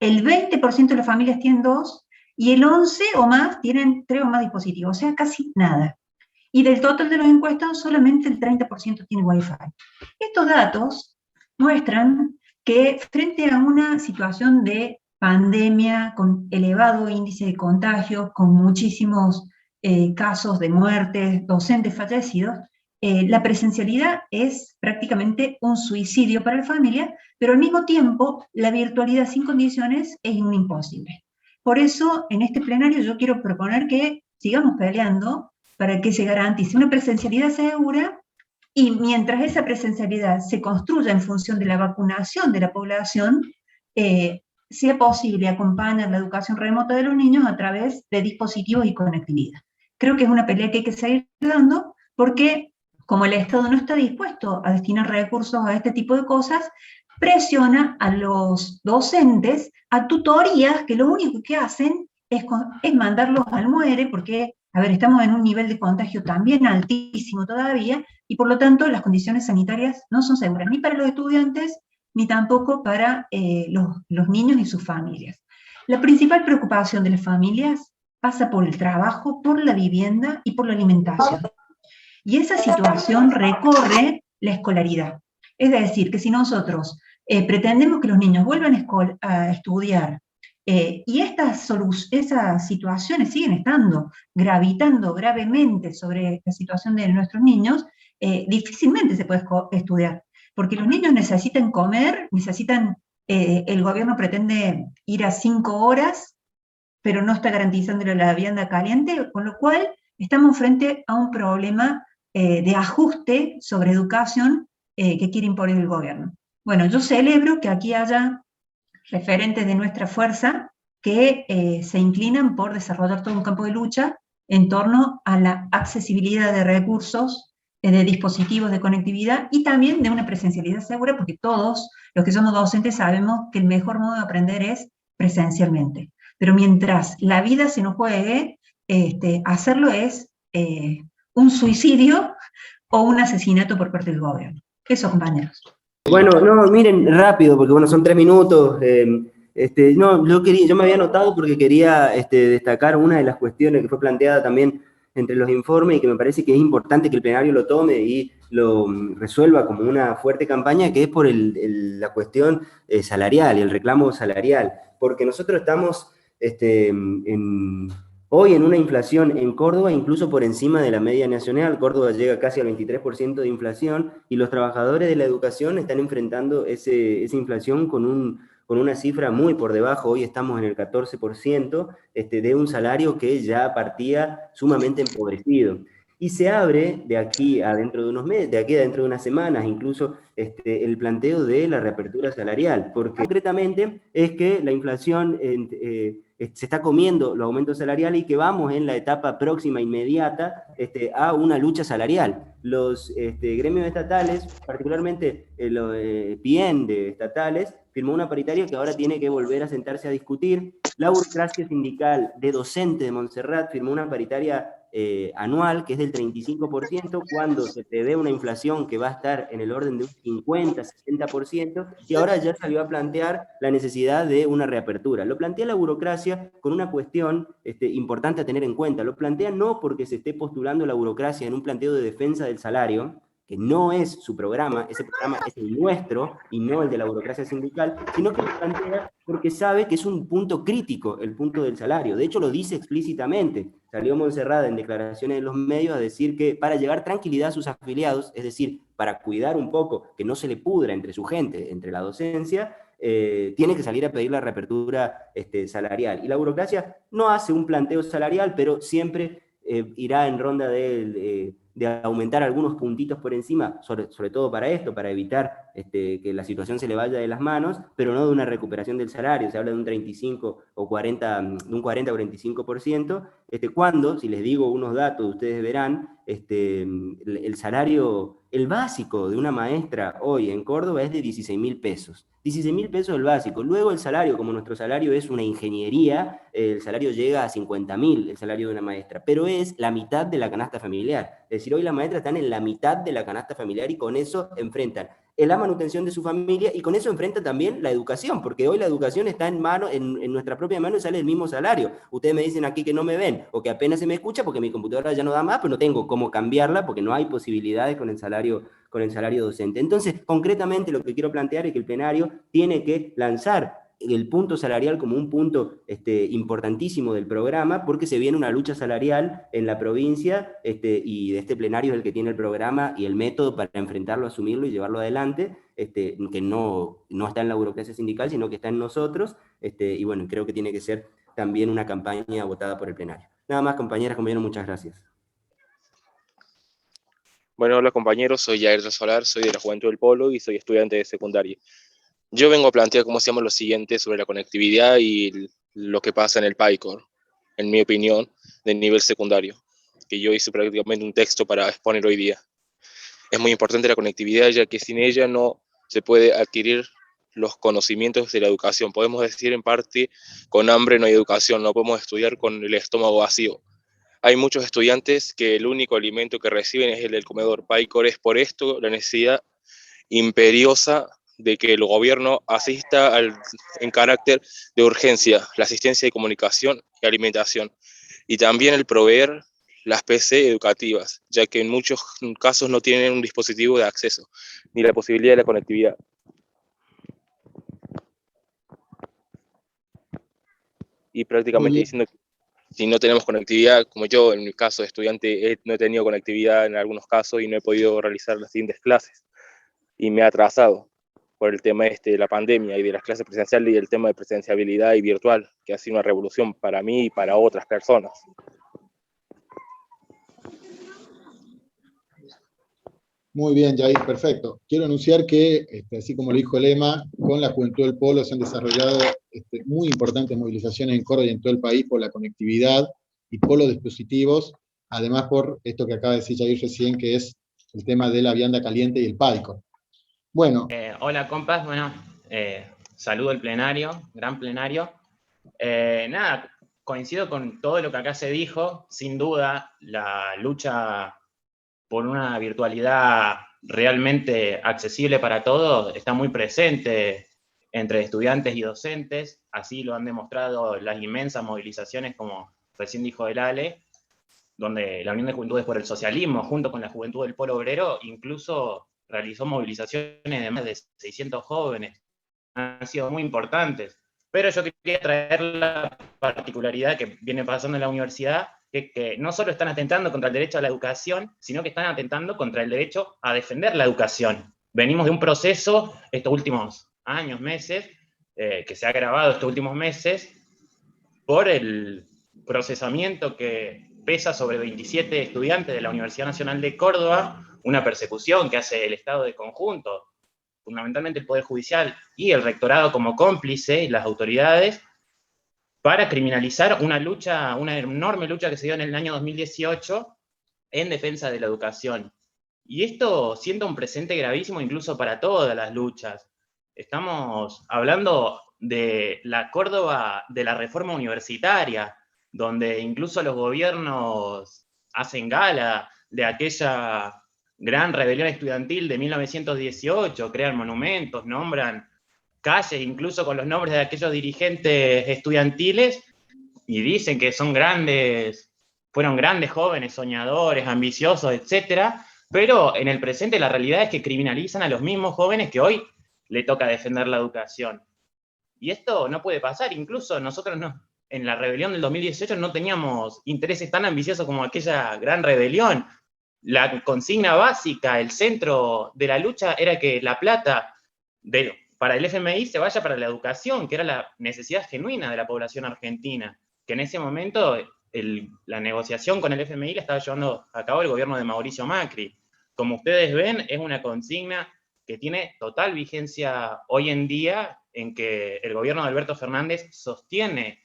El 20% de las familias tienen 2, y el 11 o más tienen 3 o más dispositivos, o sea, casi nada. Y del total de los encuestados, solamente el 30% tiene Wi-Fi. Estos datos muestran que frente a una situación de pandemia, con elevado índice de contagios, con muchísimos casos de muertes, docentes fallecidos, la presencialidad es prácticamente un suicidio para la familia, pero al mismo tiempo la virtualidad sin condiciones es un imposible. Por eso, en este plenario yo quiero proponer que sigamos peleando para que se garantice una presencialidad segura, y mientras esa presencialidad se construya en función de la vacunación de la población, sea posible acompañar la educación remota de los niños a través de dispositivos y conectividad. Creo que es una pelea que hay que seguir dando, porque como el Estado no está dispuesto a destinar recursos a este tipo de cosas, presiona a los docentes a tutorías que lo único que hacen es mandarlos al muere, porque, a ver, estamos en un nivel de contagio también altísimo todavía, y por lo tanto las condiciones sanitarias no son seguras, ni para los estudiantes, ni tampoco para los niños y sus familias. La principal preocupación de las familias pasa por el trabajo, por la vivienda y por la alimentación. Y esa situación recorre la escolaridad. Es decir, que si nosotros pretendemos que los niños vuelvan a estudiar, y esas situaciones siguen gravitando gravemente sobre la situación de nuestros niños, difícilmente se puede estudiar, porque los niños necesitan comer, el gobierno pretende ir a 5 horas, pero no está garantizándole la vianda caliente, con lo cual estamos frente a un problema de ajuste sobre educación que quiere imponer el gobierno. Bueno, yo celebro que aquí haya referentes de nuestra fuerza que se inclinan por desarrollar todo un campo de lucha en torno a la accesibilidad de recursos, de dispositivos de conectividad, y también de una presencialidad segura, porque todos los que somos docentes sabemos que el mejor modo de aprender es presencialmente. Pero mientras la vida se nos juegue, hacerlo es un suicidio o un asesinato por parte del gobierno. Eso, compañeros. Bueno, no, miren, rápido, porque bueno, son 3 minutos. No, yo me había anotado porque quería destacar una de las cuestiones que fue planteada también entre los informes y que me parece que es importante que el plenario lo tome y lo resuelva como una fuerte campaña, que es por la cuestión salarial y el reclamo salarial, porque nosotros estamos hoy en una inflación en Córdoba incluso por encima de la media nacional. Córdoba llega casi al 23% de inflación y los trabajadores de la educación están enfrentando esa inflación con una cifra muy por debajo. Hoy estamos en el 14% de un salario que ya partía sumamente empobrecido. Y se abre de aquí a dentro de unos meses, de aquí a dentro de unas semanas, incluso el planteo de la reapertura salarial, porque concretamente es que la inflación se está comiendo los aumentos salariales y que vamos en la etapa próxima, inmediata, a una lucha salarial. Los gremios estatales, particularmente los PIEN de estatales, firmó una paritaria que ahora tiene que volver a sentarse a discutir. La burocracia sindical de docente de Montserrat firmó una paritaria anual, que es del 35%, cuando se prevé una inflación que va a estar en el orden de un 50, 60%, y ahora ya salió a plantear la necesidad de una reapertura. Lo plantea la burocracia con una cuestión importante a tener en cuenta. Lo plantea no porque se esté postulando la burocracia en un planteo de defensa del salario, que no es su programa, ese programa es el nuestro y no el de la burocracia sindical, sino que lo plantea porque sabe que es un punto crítico el punto del salario. De hecho, lo dice explícitamente. Salió Montserrat en declaraciones de los medios a decir que para llevar tranquilidad a sus afiliados, es decir, para cuidar un poco que no se le pudra entre su gente, entre la docencia, tiene que salir a pedir la reapertura salarial. Y la burocracia no hace un planteo salarial, pero siempre irá en ronda de aumentar algunos puntitos por encima, sobre todo para esto, para evitar que la situación se le vaya de las manos, pero no de una recuperación del salario. Se habla de un 35 o 40, de un 40 o 45%, cuando, si les digo unos datos, ustedes verán, el salario, el básico de una maestra hoy en Córdoba es de 16.000 pesos. 16.000 pesos el básico. Luego el salario, como nuestro salario es una ingeniería, el salario llega a 50.000, el salario de una maestra, pero es la mitad de la canasta familiar. Es decir, hoy las maestras están en la mitad de la canasta familiar y con eso enfrentan la manutención de su familia y con eso enfrenta también la educación, porque hoy la educación está en nuestra propia mano y sale el mismo salario. Ustedes me dicen aquí que no me ven o que apenas se me escucha porque mi computadora ya no da más, pero no tengo cómo cambiarla porque no hay posibilidades con el salario docente. Entonces, concretamente lo que quiero plantear es que el plenario tiene que lanzar el punto salarial como un punto importantísimo del programa, porque se viene una lucha salarial en la provincia, y de este plenario es el que tiene el programa y el método para enfrentarlo, asumirlo y llevarlo adelante, que no está en la burocracia sindical, sino que está en nosotros, y bueno, creo que tiene que ser también una campaña votada por el plenario. Nada más, compañeras, compañeros, muchas gracias. Bueno, hola compañeros, soy Jair Solar, soy de la Juventud del Polo y soy estudiante de secundaria. Yo vengo a plantear, como decíamos, lo siguiente sobre la conectividad y lo que pasa en el PAICOR, en mi opinión, de nivel secundario, que yo hice prácticamente un texto para exponer hoy día. Es muy importante la conectividad, ya que sin ella no se puede adquirir los conocimientos de la educación. Podemos decir en parte, con hambre no hay educación, no podemos estudiar con el estómago vacío. Hay muchos estudiantes que el único alimento que reciben es el del comedor. PAICOR es por esto la necesidad imperiosa de que el gobierno asista en carácter de urgencia, la asistencia de comunicación y alimentación, y también el proveer las PC educativas, ya que en muchos casos no tienen un dispositivo de acceso, ni la posibilidad de la conectividad. Y prácticamente diciendo que si no tenemos conectividad, como yo en mi caso de estudiante no he tenido conectividad en algunos casos y no he podido realizar las siguientes clases, y me he atrasado por el tema de la pandemia y de las clases presenciales y el tema de presenciabilidad y virtual, que ha sido una revolución para mí y para otras personas. Muy bien, Jair, perfecto. Quiero anunciar que, así como lo dijo Lema, con la Juventud del Polo se han desarrollado muy importantes movilizaciones en Córdoba y en todo el país por la conectividad y por los dispositivos, además por esto que acaba de decir Jair recién, que es el tema de la vianda caliente y el PAICOR. Bueno. Hola, compas. Bueno, saludo al plenario, gran plenario. Nada, coincido con todo lo que acá se dijo. Sin duda, la lucha por una virtualidad realmente accesible para todos está muy presente entre estudiantes y docentes. Así lo han demostrado las inmensas movilizaciones, como recién dijo el Ale, donde la Unión de Juventudes por el Socialismo, junto con la Juventud del Polo Obrero, incluso realizó movilizaciones de más de 600 jóvenes. Han sido muy importantes. pero yo quería traer la particularidad que viene pasando en la universidad, que no solo están atentando contra el derecho a la educación, sino que están atentando contra el derecho a defender la educación. Venimos de un proceso, estos últimos años, meses, que se ha agravado estos últimos meses, por el procesamiento que pesa sobre 27 estudiantes de la Universidad Nacional de Córdoba, una persecución que hace el Estado de conjunto, fundamentalmente el Poder Judicial y el Rectorado como cómplice, y las autoridades, para criminalizar una lucha, una enorme lucha que se dio en el año 2018 en defensa de la educación. Y esto sienta un presente gravísimo incluso para todas las luchas. Estamos hablando de la Córdoba de la reforma universitaria, donde incluso los gobiernos hacen gala de aquella gran rebelión estudiantil de 1918, crean monumentos, nombran calles, incluso con los nombres de aquellos dirigentes estudiantiles, y dicen que son grandes, fueron grandes jóvenes, soñadores, ambiciosos, etcétera, pero en el presente la realidad es que criminalizan a los mismos jóvenes que hoy le toca defender la educación. Y esto no puede pasar, incluso nosotros en la rebelión del 2018 no teníamos intereses tan ambiciosos como aquella gran rebelión. La consigna básica, el centro de la lucha era que la plata para el FMI se vaya para la educación, que era la necesidad genuina de la población argentina, que en ese momento la negociación con el FMI la estaba llevando a cabo el gobierno de Mauricio Macri. Como ustedes ven, es una consigna que tiene total vigencia hoy en día, en que el gobierno de Alberto Fernández sostiene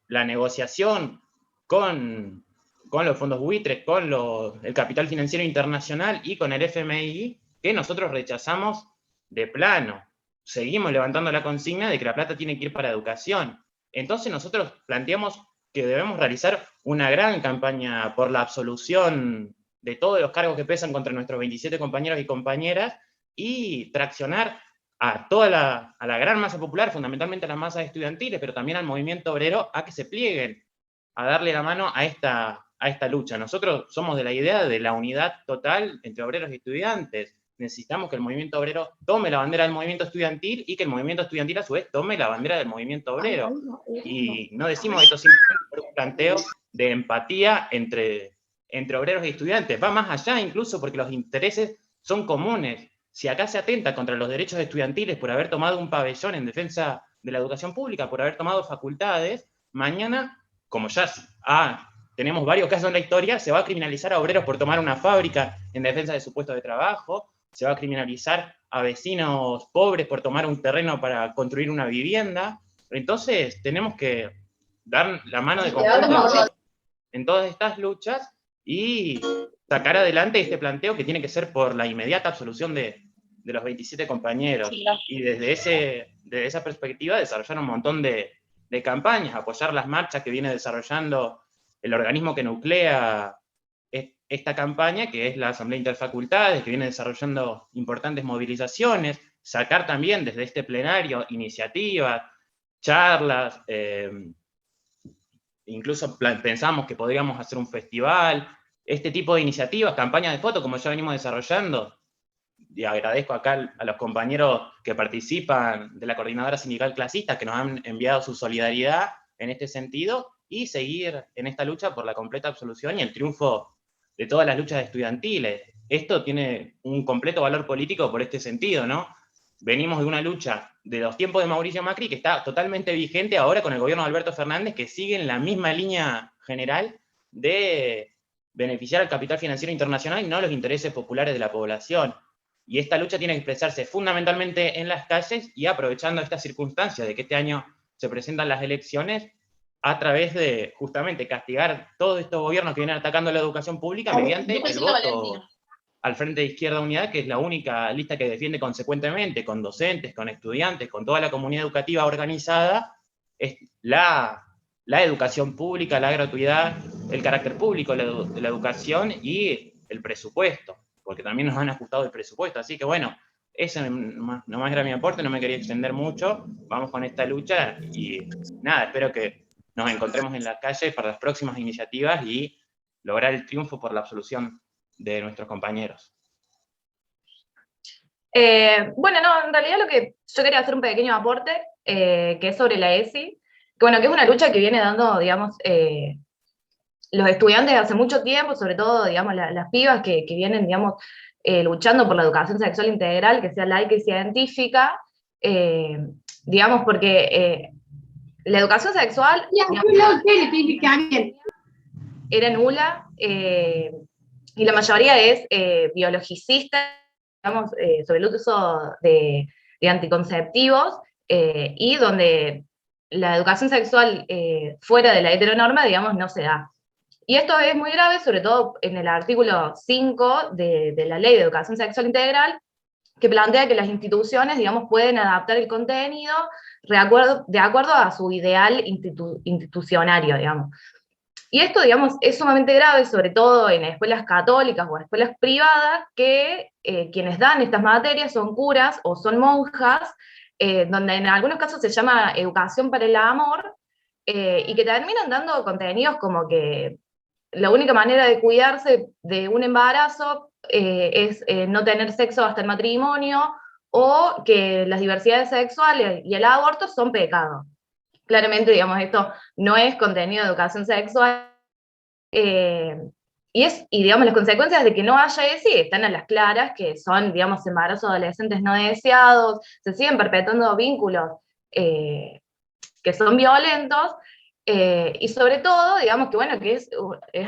la negociación con los fondos buitres, con el capital financiero internacional y con el FMI, que nosotros rechazamos de plano. Seguimos levantando la consigna de que la plata tiene que ir para educación. Entonces nosotros planteamos que debemos realizar una gran campaña por la absolución de todos los cargos que pesan contra nuestros 27 compañeros y compañeras, y traccionar a la gran masa popular, fundamentalmente a las masas estudiantiles, pero también al movimiento obrero, a que se plieguen, a darle la mano a esta lucha. Nosotros somos de la idea de la unidad total entre obreros y estudiantes. Necesitamos que el movimiento obrero tome la bandera del movimiento estudiantil y que el movimiento estudiantil a su vez tome la bandera del movimiento obrero. Y no decimos esto simplemente por un planteo de empatía entre obreros y estudiantes. Va más allá incluso porque los intereses son comunes. Si acá se atenta contra los derechos estudiantiles por haber tomado un pabellón en defensa de la educación pública, por haber tomado facultades, mañana, como ya tenemos varios casos en la historia, se va a criminalizar a obreros por tomar una fábrica en defensa de su puesto de trabajo, se va a criminalizar a vecinos pobres por tomar un terreno para construir una vivienda. Entonces tenemos que dar la mano de conjunto en todas estas luchas y sacar adelante este planteo que tiene que ser por la inmediata absolución de los 27 compañeros. Sí, y desde esa perspectiva desarrollar un montón de campañas, apoyar las marchas que viene desarrollando el organismo que nuclea esta campaña, que es la Asamblea Interfacultades, que viene desarrollando importantes movilizaciones, sacar también desde este plenario iniciativas, charlas, incluso pensamos que podríamos hacer un festival, este tipo de iniciativas, campañas de fotos, como ya venimos desarrollando, y agradezco acá a los compañeros que participan de la Coordinadora Sindical Clasista, que nos han enviado su solidaridad en este sentido, y seguir en esta lucha por la completa absolución y el triunfo de todas las luchas estudiantiles. Esto tiene un completo valor político por este sentido, ¿no? Venimos de una lucha de los tiempos de Mauricio Macri que está totalmente vigente ahora con el gobierno de Alberto Fernández, que sigue en la misma línea general de beneficiar al capital financiero internacional y no los intereses populares de la población. Y esta lucha tiene que expresarse fundamentalmente en las calles y aprovechando estas circunstancias de que este año se presentan las elecciones, a través de justamente castigar todos estos gobiernos que vienen atacando la educación pública mediante el voto al Frente de Izquierda Unidad, que es la única lista que defiende consecuentemente, con docentes, con estudiantes, con toda la comunidad educativa organizada, es la educación pública, la gratuidad, el carácter público de la educación y el presupuesto, porque también nos han ajustado el presupuesto. Así que bueno, ese nomás era mi aporte, no me quería extender mucho, vamos con esta lucha y nada, espero que nos encontremos en la calle para las próximas iniciativas y lograr el triunfo por la absolución de nuestros compañeros. Bueno, no, en realidad lo que yo quería hacer un pequeño aporte, que es sobre la ESI, que bueno, que es una lucha que viene dando, digamos, los estudiantes hace mucho tiempo, sobre todo, digamos, las pibas que vienen, digamos, luchando por la educación sexual integral, que sea laica y científica, digamos, porque la educación sexual era nula, y la mayoría es biologicista, digamos, sobre el uso de anticonceptivos, y donde la educación sexual fuera de la heteronorma, digamos, no se da. Y esto es muy grave, sobre todo en el artículo 5 de la Ley de Educación Sexual Integral, que plantea que las instituciones, digamos, pueden adaptar el contenido de acuerdo a su ideal institucionario, digamos. Y esto, digamos, es sumamente grave, sobre todo en escuelas católicas o escuelas privadas, que quienes dan estas materias son curas o son monjas, donde en algunos casos se llama educación para el amor, y que terminan dando contenidos como que la única manera de cuidarse de un embarazo es no tener sexo hasta el matrimonio, o que las diversidades sexuales y el aborto son pecados. Claramente, digamos, esto no es contenido de educación sexual, y digamos, las consecuencias de que no haya ESI están a las claras, que son, digamos, embarazos adolescentes no deseados, se siguen perpetuando vínculos que son violentos, y sobre todo, digamos, que bueno, que es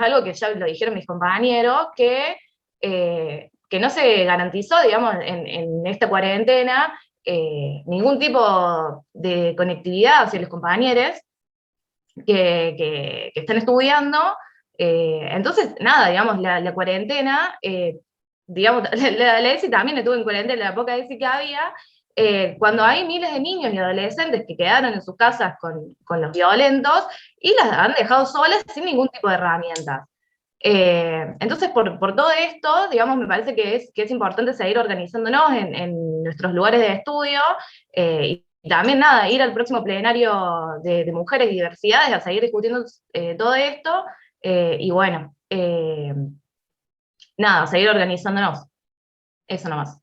algo que ya lo dijeron mis compañeros, que no se garantizó, digamos, en esta cuarentena, ningún tipo de conectividad hacia los compañeros que están estudiando. Entonces, nada, digamos, la cuarentena, digamos, la ESI también estuvo en cuarentena, la poca ESI que había, cuando hay miles de niños y adolescentes que quedaron en sus casas con los violentos y las han dejado solas sin ningún tipo de herramientas. Entonces, por todo esto, digamos, me parece que es importante seguir organizándonos en nuestros lugares de estudio, y también, nada, ir al próximo plenario de mujeres y diversidades a seguir discutiendo todo esto, y bueno, nada, seguir organizándonos. Eso nomás.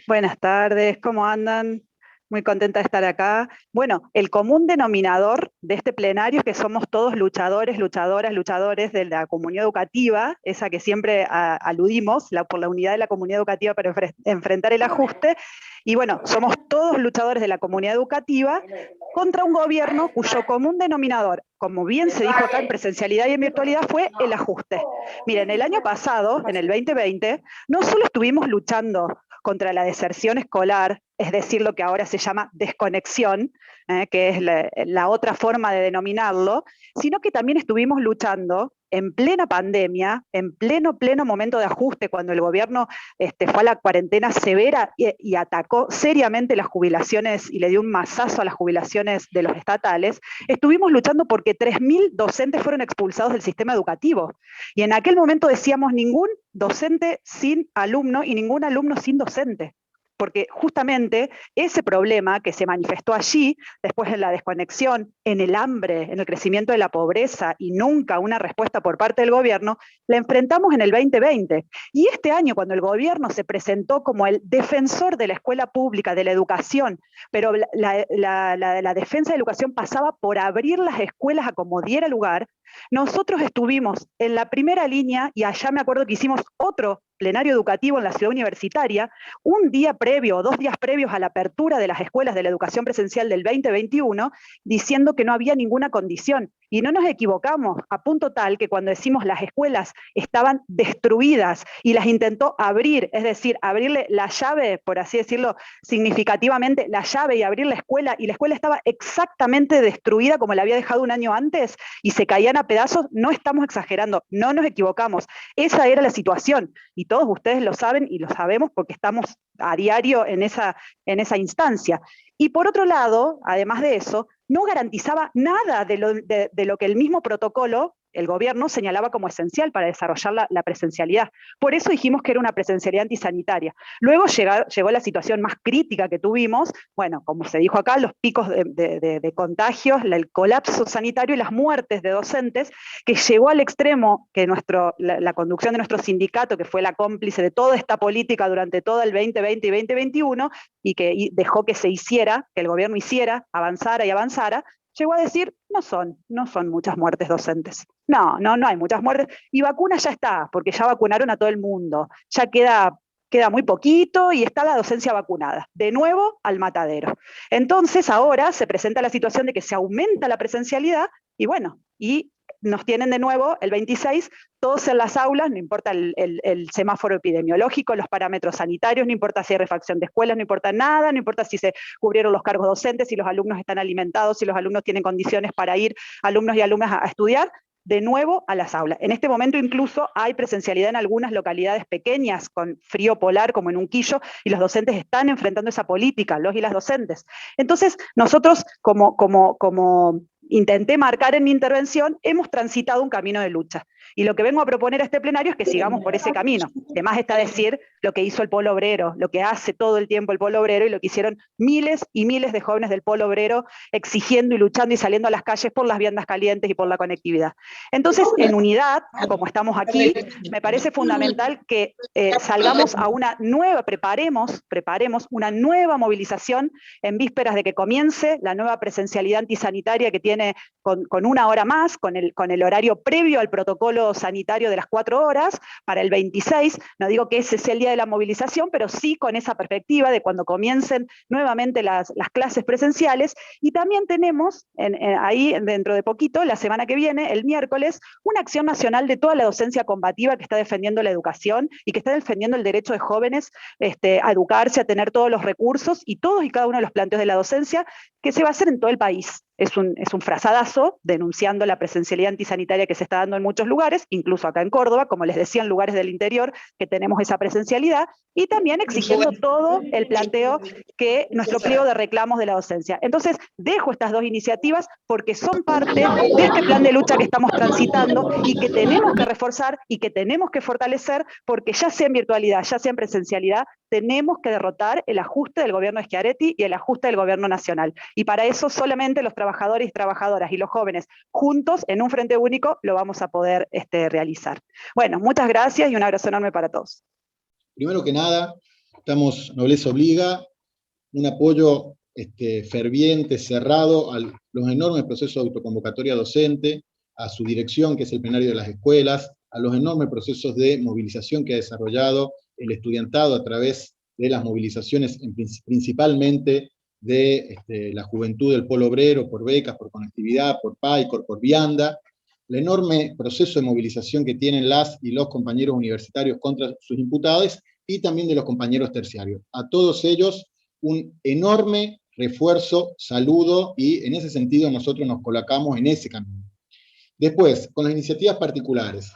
Buenas tardes, ¿cómo andan? Muy contenta de estar acá. Bueno, el común denominador de este plenario es que somos todos luchadores, luchadoras, luchadores de la comunidad educativa, esa que siempre aludimos, por la unidad de la comunidad educativa para enfrentar el ajuste. Y bueno, somos todos luchadores de la comunidad educativa contra un gobierno cuyo común denominador, como bien se dijo acá en presencialidad y en virtualidad, fue el ajuste. Miren, el año pasado, en el 2020, no solo estuvimos luchando contra la deserción escolar, es decir, lo que ahora se llama desconexión, que es la otra forma de denominarlo, sino que también estuvimos luchando en plena pandemia, en pleno momento de ajuste, cuando el gobierno fue a la cuarentena severa y atacó seriamente las jubilaciones y le dio un mazazo a las jubilaciones de los estatales. Estuvimos luchando porque 3.000 docentes fueron expulsados del sistema educativo. Y en aquel momento decíamos ningún docente sin alumno y ningún alumno sin docente. Porque justamente ese problema que se manifestó allí, después en la desconexión, en el hambre, en el crecimiento de la pobreza y nunca una respuesta por parte del gobierno, la enfrentamos en el 2020. Y este año, cuando el gobierno se presentó como el defensor de la escuela pública, de la educación, pero la defensa de la educación pasaba por abrir las escuelas a como diera lugar, nosotros estuvimos en la primera línea, y allá me acuerdo que hicimos otro plenario educativo en la ciudad universitaria, un día previo o 2 días previos a la apertura de las escuelas de la educación presencial del 2021, diciendo que no había ninguna condición. Y no nos equivocamos, a punto tal que cuando decimos las escuelas estaban destruidas y las intentó abrir, es decir, abrirle la llave, por así decirlo significativamente, la llave y abrir la escuela, y la escuela estaba exactamente destruida como la había dejado un año antes y se caían a pedazos, no estamos exagerando, no nos equivocamos. Esa era la situación y todos ustedes lo saben y lo sabemos porque estamos a diario en esa instancia. Y por otro lado, además de eso, no garantizaba nada de lo que el mismo protocolo el gobierno señalaba como esencial para desarrollar la presencialidad. Por eso dijimos que era una presencialidad antisanitaria. Luego llegó la situación más crítica que tuvimos, bueno, como se dijo acá, los picos de contagios, el colapso sanitario y las muertes de docentes, que llegó al extremo que la conducción de nuestro sindicato, que fue la cómplice de toda esta política durante todo el 2020 y 2021, y que dejó que se hiciera, que el gobierno hiciera, avanzara y avanzara, llegó a decir, no son muchas muertes docentes. No hay muchas muertes. Y vacunas ya está, porque ya vacunaron a todo el mundo. Ya queda muy poquito y está la docencia vacunada. De nuevo, al matadero. Entonces, ahora se presenta la situación de que se aumenta la presencialidad y bueno, y nos tienen de nuevo el 26, todos en las aulas, no importa el semáforo epidemiológico, los parámetros sanitarios, no importa si hay refacción de escuelas, no importa nada, no importa si se cubrieron los cargos docentes, si los alumnos están alimentados, si los alumnos tienen condiciones para ir, alumnos y alumnas a estudiar, de nuevo a las aulas. En este momento incluso hay presencialidad en algunas localidades pequeñas con frío polar, como en Unquillo, y los docentes están enfrentando esa política, los y las docentes. Entonces, nosotros, como intenté marcar en mi intervención, hemos transitado un camino de lucha. Y lo que vengo a proponer a este plenario es que sigamos por ese camino. Además está decir lo que hizo el Polo Obrero, lo que hace todo el tiempo el Polo Obrero y lo que hicieron miles y miles de jóvenes del Polo Obrero exigiendo y luchando y saliendo a las calles por las viandas calientes y por la conectividad. Entonces, en unidad, como estamos aquí, me parece fundamental que salgamos a una nueva, preparemos una nueva movilización en vísperas de que comience la nueva presencialidad antisanitaria que tiene con una hora más, con el horario previo al protocolo sanitario de las 4 horas, para el 26, no digo que ese sea el día de la movilización, pero sí con esa perspectiva de cuando comiencen nuevamente las clases presenciales, y también tenemos ahí dentro de poquito, la semana que viene, el miércoles, una acción nacional de toda la docencia combativa que está defendiendo la educación y que está defendiendo el derecho de jóvenes a educarse, a tener todos los recursos y todos y cada uno de los planteos de la docencia, que se va a hacer en todo el país. Es un frazadazo denunciando la presencialidad antisanitaria que se está dando en muchos lugares, incluso acá en Córdoba, como les decía, en lugares del interior que tenemos esa presencialidad, y también exigiendo todo el planteo que nuestro pliego de reclamos de la docencia. Entonces, dejo estas dos iniciativas porque son parte de este plan de lucha que estamos transitando y que tenemos que reforzar y que tenemos que fortalecer, porque ya sea en virtualidad, ya sea en presencialidad, tenemos que derrotar el ajuste del gobierno de Schiaretti y el ajuste del gobierno nacional. Y para eso solamente los trabajadores y trabajadoras y los jóvenes juntos en un frente único lo vamos a poder realizar. Bueno, muchas gracias y un abrazo enorme para todos. Primero que nada, Nobleza Obliga, un apoyo ferviente, cerrado a los enormes procesos de autoconvocatoria docente, a su dirección, que es el plenario de las escuelas, a los enormes procesos de movilización que ha desarrollado el estudiantado a través de las movilizaciones, principalmente de la juventud del Polo Obrero, por becas, por conectividad, por PAICOR, por vianda, el enorme proceso de movilización que tienen las y los compañeros universitarios contra sus imputados, y también de los compañeros terciarios. A todos ellos, un enorme refuerzo, saludo, y en ese sentido nosotros nos colocamos en ese camino. Después, con las iniciativas particulares,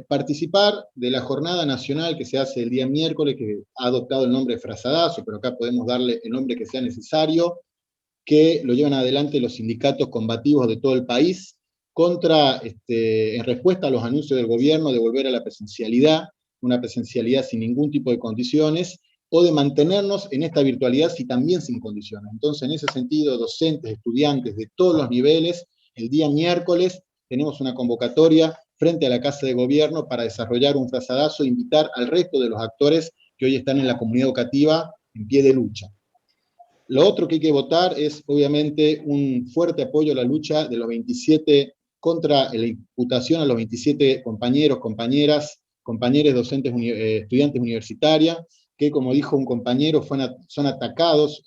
participar de la jornada nacional que se hace el día miércoles, que ha adoptado el nombre de frazadazo, pero acá podemos darle el nombre que sea necesario, que lo llevan adelante los sindicatos combativos de todo el país, en respuesta a los anuncios del gobierno de volver a la presencialidad, una presencialidad sin ningún tipo de condiciones, o de mantenernos en esta virtualidad si también sin condiciones. Entonces, en ese sentido, docentes, estudiantes de todos los niveles, el día miércoles tenemos una convocatoria frente a la Casa de Gobierno para desarrollar un frazadazo e invitar al resto de los actores que hoy están en la comunidad educativa en pie de lucha. Lo otro que hay que votar es, obviamente, un fuerte apoyo a la lucha de los 27 contra la imputación a los 27 compañeros, compañeros docentes, estudiantes universitarias, que, como dijo un compañero, son atacados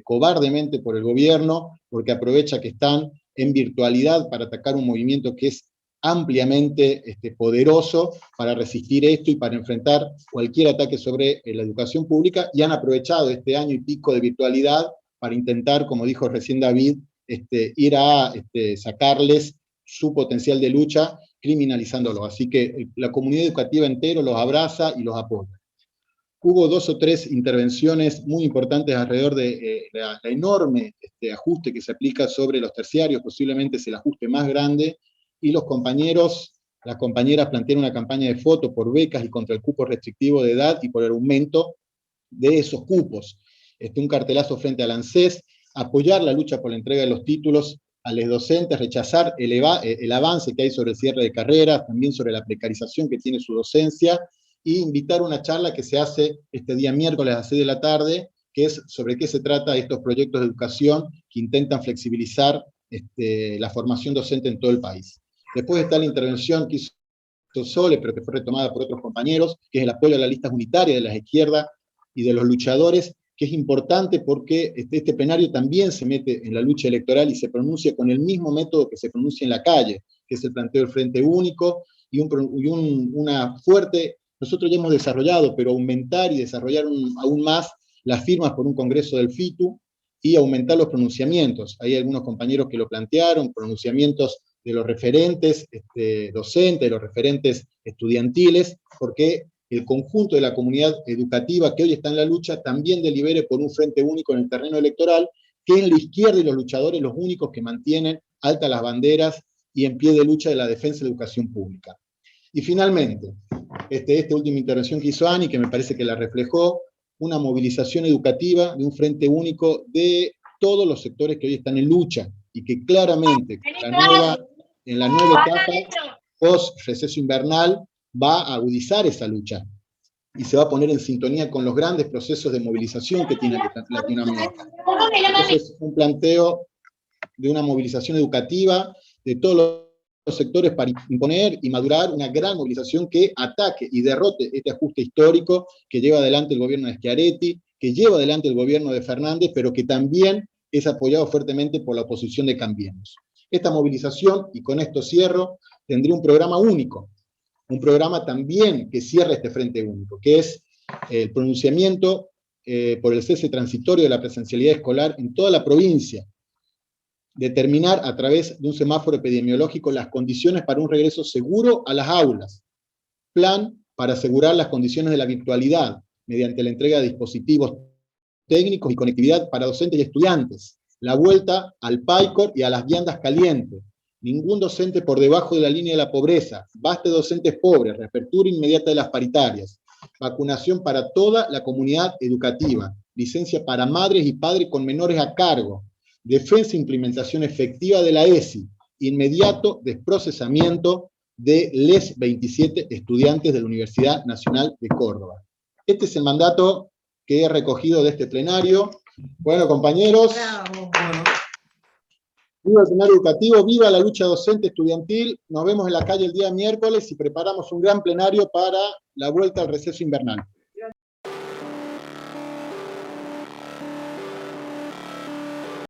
cobardemente por el gobierno, porque aprovecha que están en virtualidad para atacar un movimiento que es ampliamente poderoso para resistir esto y para enfrentar cualquier ataque sobre la educación pública, y han aprovechado este año y pico de virtualidad para intentar, como dijo recién David, ir a sacarles su potencial de lucha, criminalizándolo. Así que la comunidad educativa entera los abraza y los apoya. Hubo 2 o 3 intervenciones muy importantes alrededor de la enorme ajuste que se aplica sobre los terciarios, posiblemente es el ajuste más grande y los compañeros, las compañeras plantean una campaña de fotos por becas y contra el cupo restrictivo de edad y por el aumento de esos cupos. Un cartelazo frente al ANSES, apoyar la lucha por la entrega de los títulos a los docentes, rechazar el avance que hay sobre el cierre de carreras, también sobre la precarización que tiene su docencia, y invitar una charla que se hace este día miércoles a las 6 de la tarde, que es sobre qué se trata estos proyectos de educación que intentan flexibilizar la formación docente en todo el país. Después está la intervención que hizo Sole, pero que fue retomada por otros compañeros, que es el apoyo a las listas unitarias de las izquierdas y de los luchadores, que es importante porque este plenario también se mete en la lucha electoral y se pronuncia con el mismo método que se pronuncia en la calle, que es el planteo del Frente Único, y una fuerte, nosotros ya hemos desarrollado, pero aumentar y desarrollar aún más las firmas por un congreso del FITU, y aumentar los pronunciamientos. Hay algunos compañeros que lo plantearon, pronunciamientos de los referentes docentes, de los referentes estudiantiles, porque el conjunto de la comunidad educativa que hoy está en la lucha también delibere por un frente único en el terreno electoral, que es la izquierda y los luchadores los únicos que mantienen altas las banderas y en pie de lucha de la defensa de la educación pública. Y finalmente, esta última intervención que hizo Ani, que me parece que la reflejó, una movilización educativa de un frente único de todos los sectores que hoy están en lucha, y que claramente en la nueva etapa, post-receso invernal, va a agudizar esa lucha, y se va a poner en sintonía con los grandes procesos de movilización que tiene Latinoamérica. Entonces, un planteo de una movilización educativa de todos los sectores para imponer y madurar una gran movilización que ataque y derrote este ajuste histórico que lleva adelante el gobierno de Schiaretti, que lleva adelante el gobierno de Fernández, pero que también es apoyado fuertemente por la oposición de Cambiemos. Esta movilización, y con esto cierro, tendría un programa único, un programa también que cierra este frente único, que es el pronunciamiento por el cese transitorio de la presencialidad escolar en toda la provincia, determinar a través de un semáforo epidemiológico las condiciones para un regreso seguro a las aulas, plan para asegurar las condiciones de la virtualidad, mediante la entrega de dispositivos técnicos y conectividad para docentes y estudiantes, la vuelta al PAICOR y a las viandas calientes, ningún docente por debajo de la línea de la pobreza, basta de docentes pobres, reapertura inmediata de las paritarias, vacunación para toda la comunidad educativa, licencia para madres y padres con menores a cargo, defensa e implementación efectiva de la ESI, inmediato desprocesamiento de les 27 estudiantes de la Universidad Nacional de Córdoba. Este es el mandato que he recogido de este plenario. Bueno, compañeros, viva el plenario educativo, viva la lucha docente estudiantil, nos vemos en la calle el día miércoles y preparamos un gran plenario para la vuelta al receso invernal.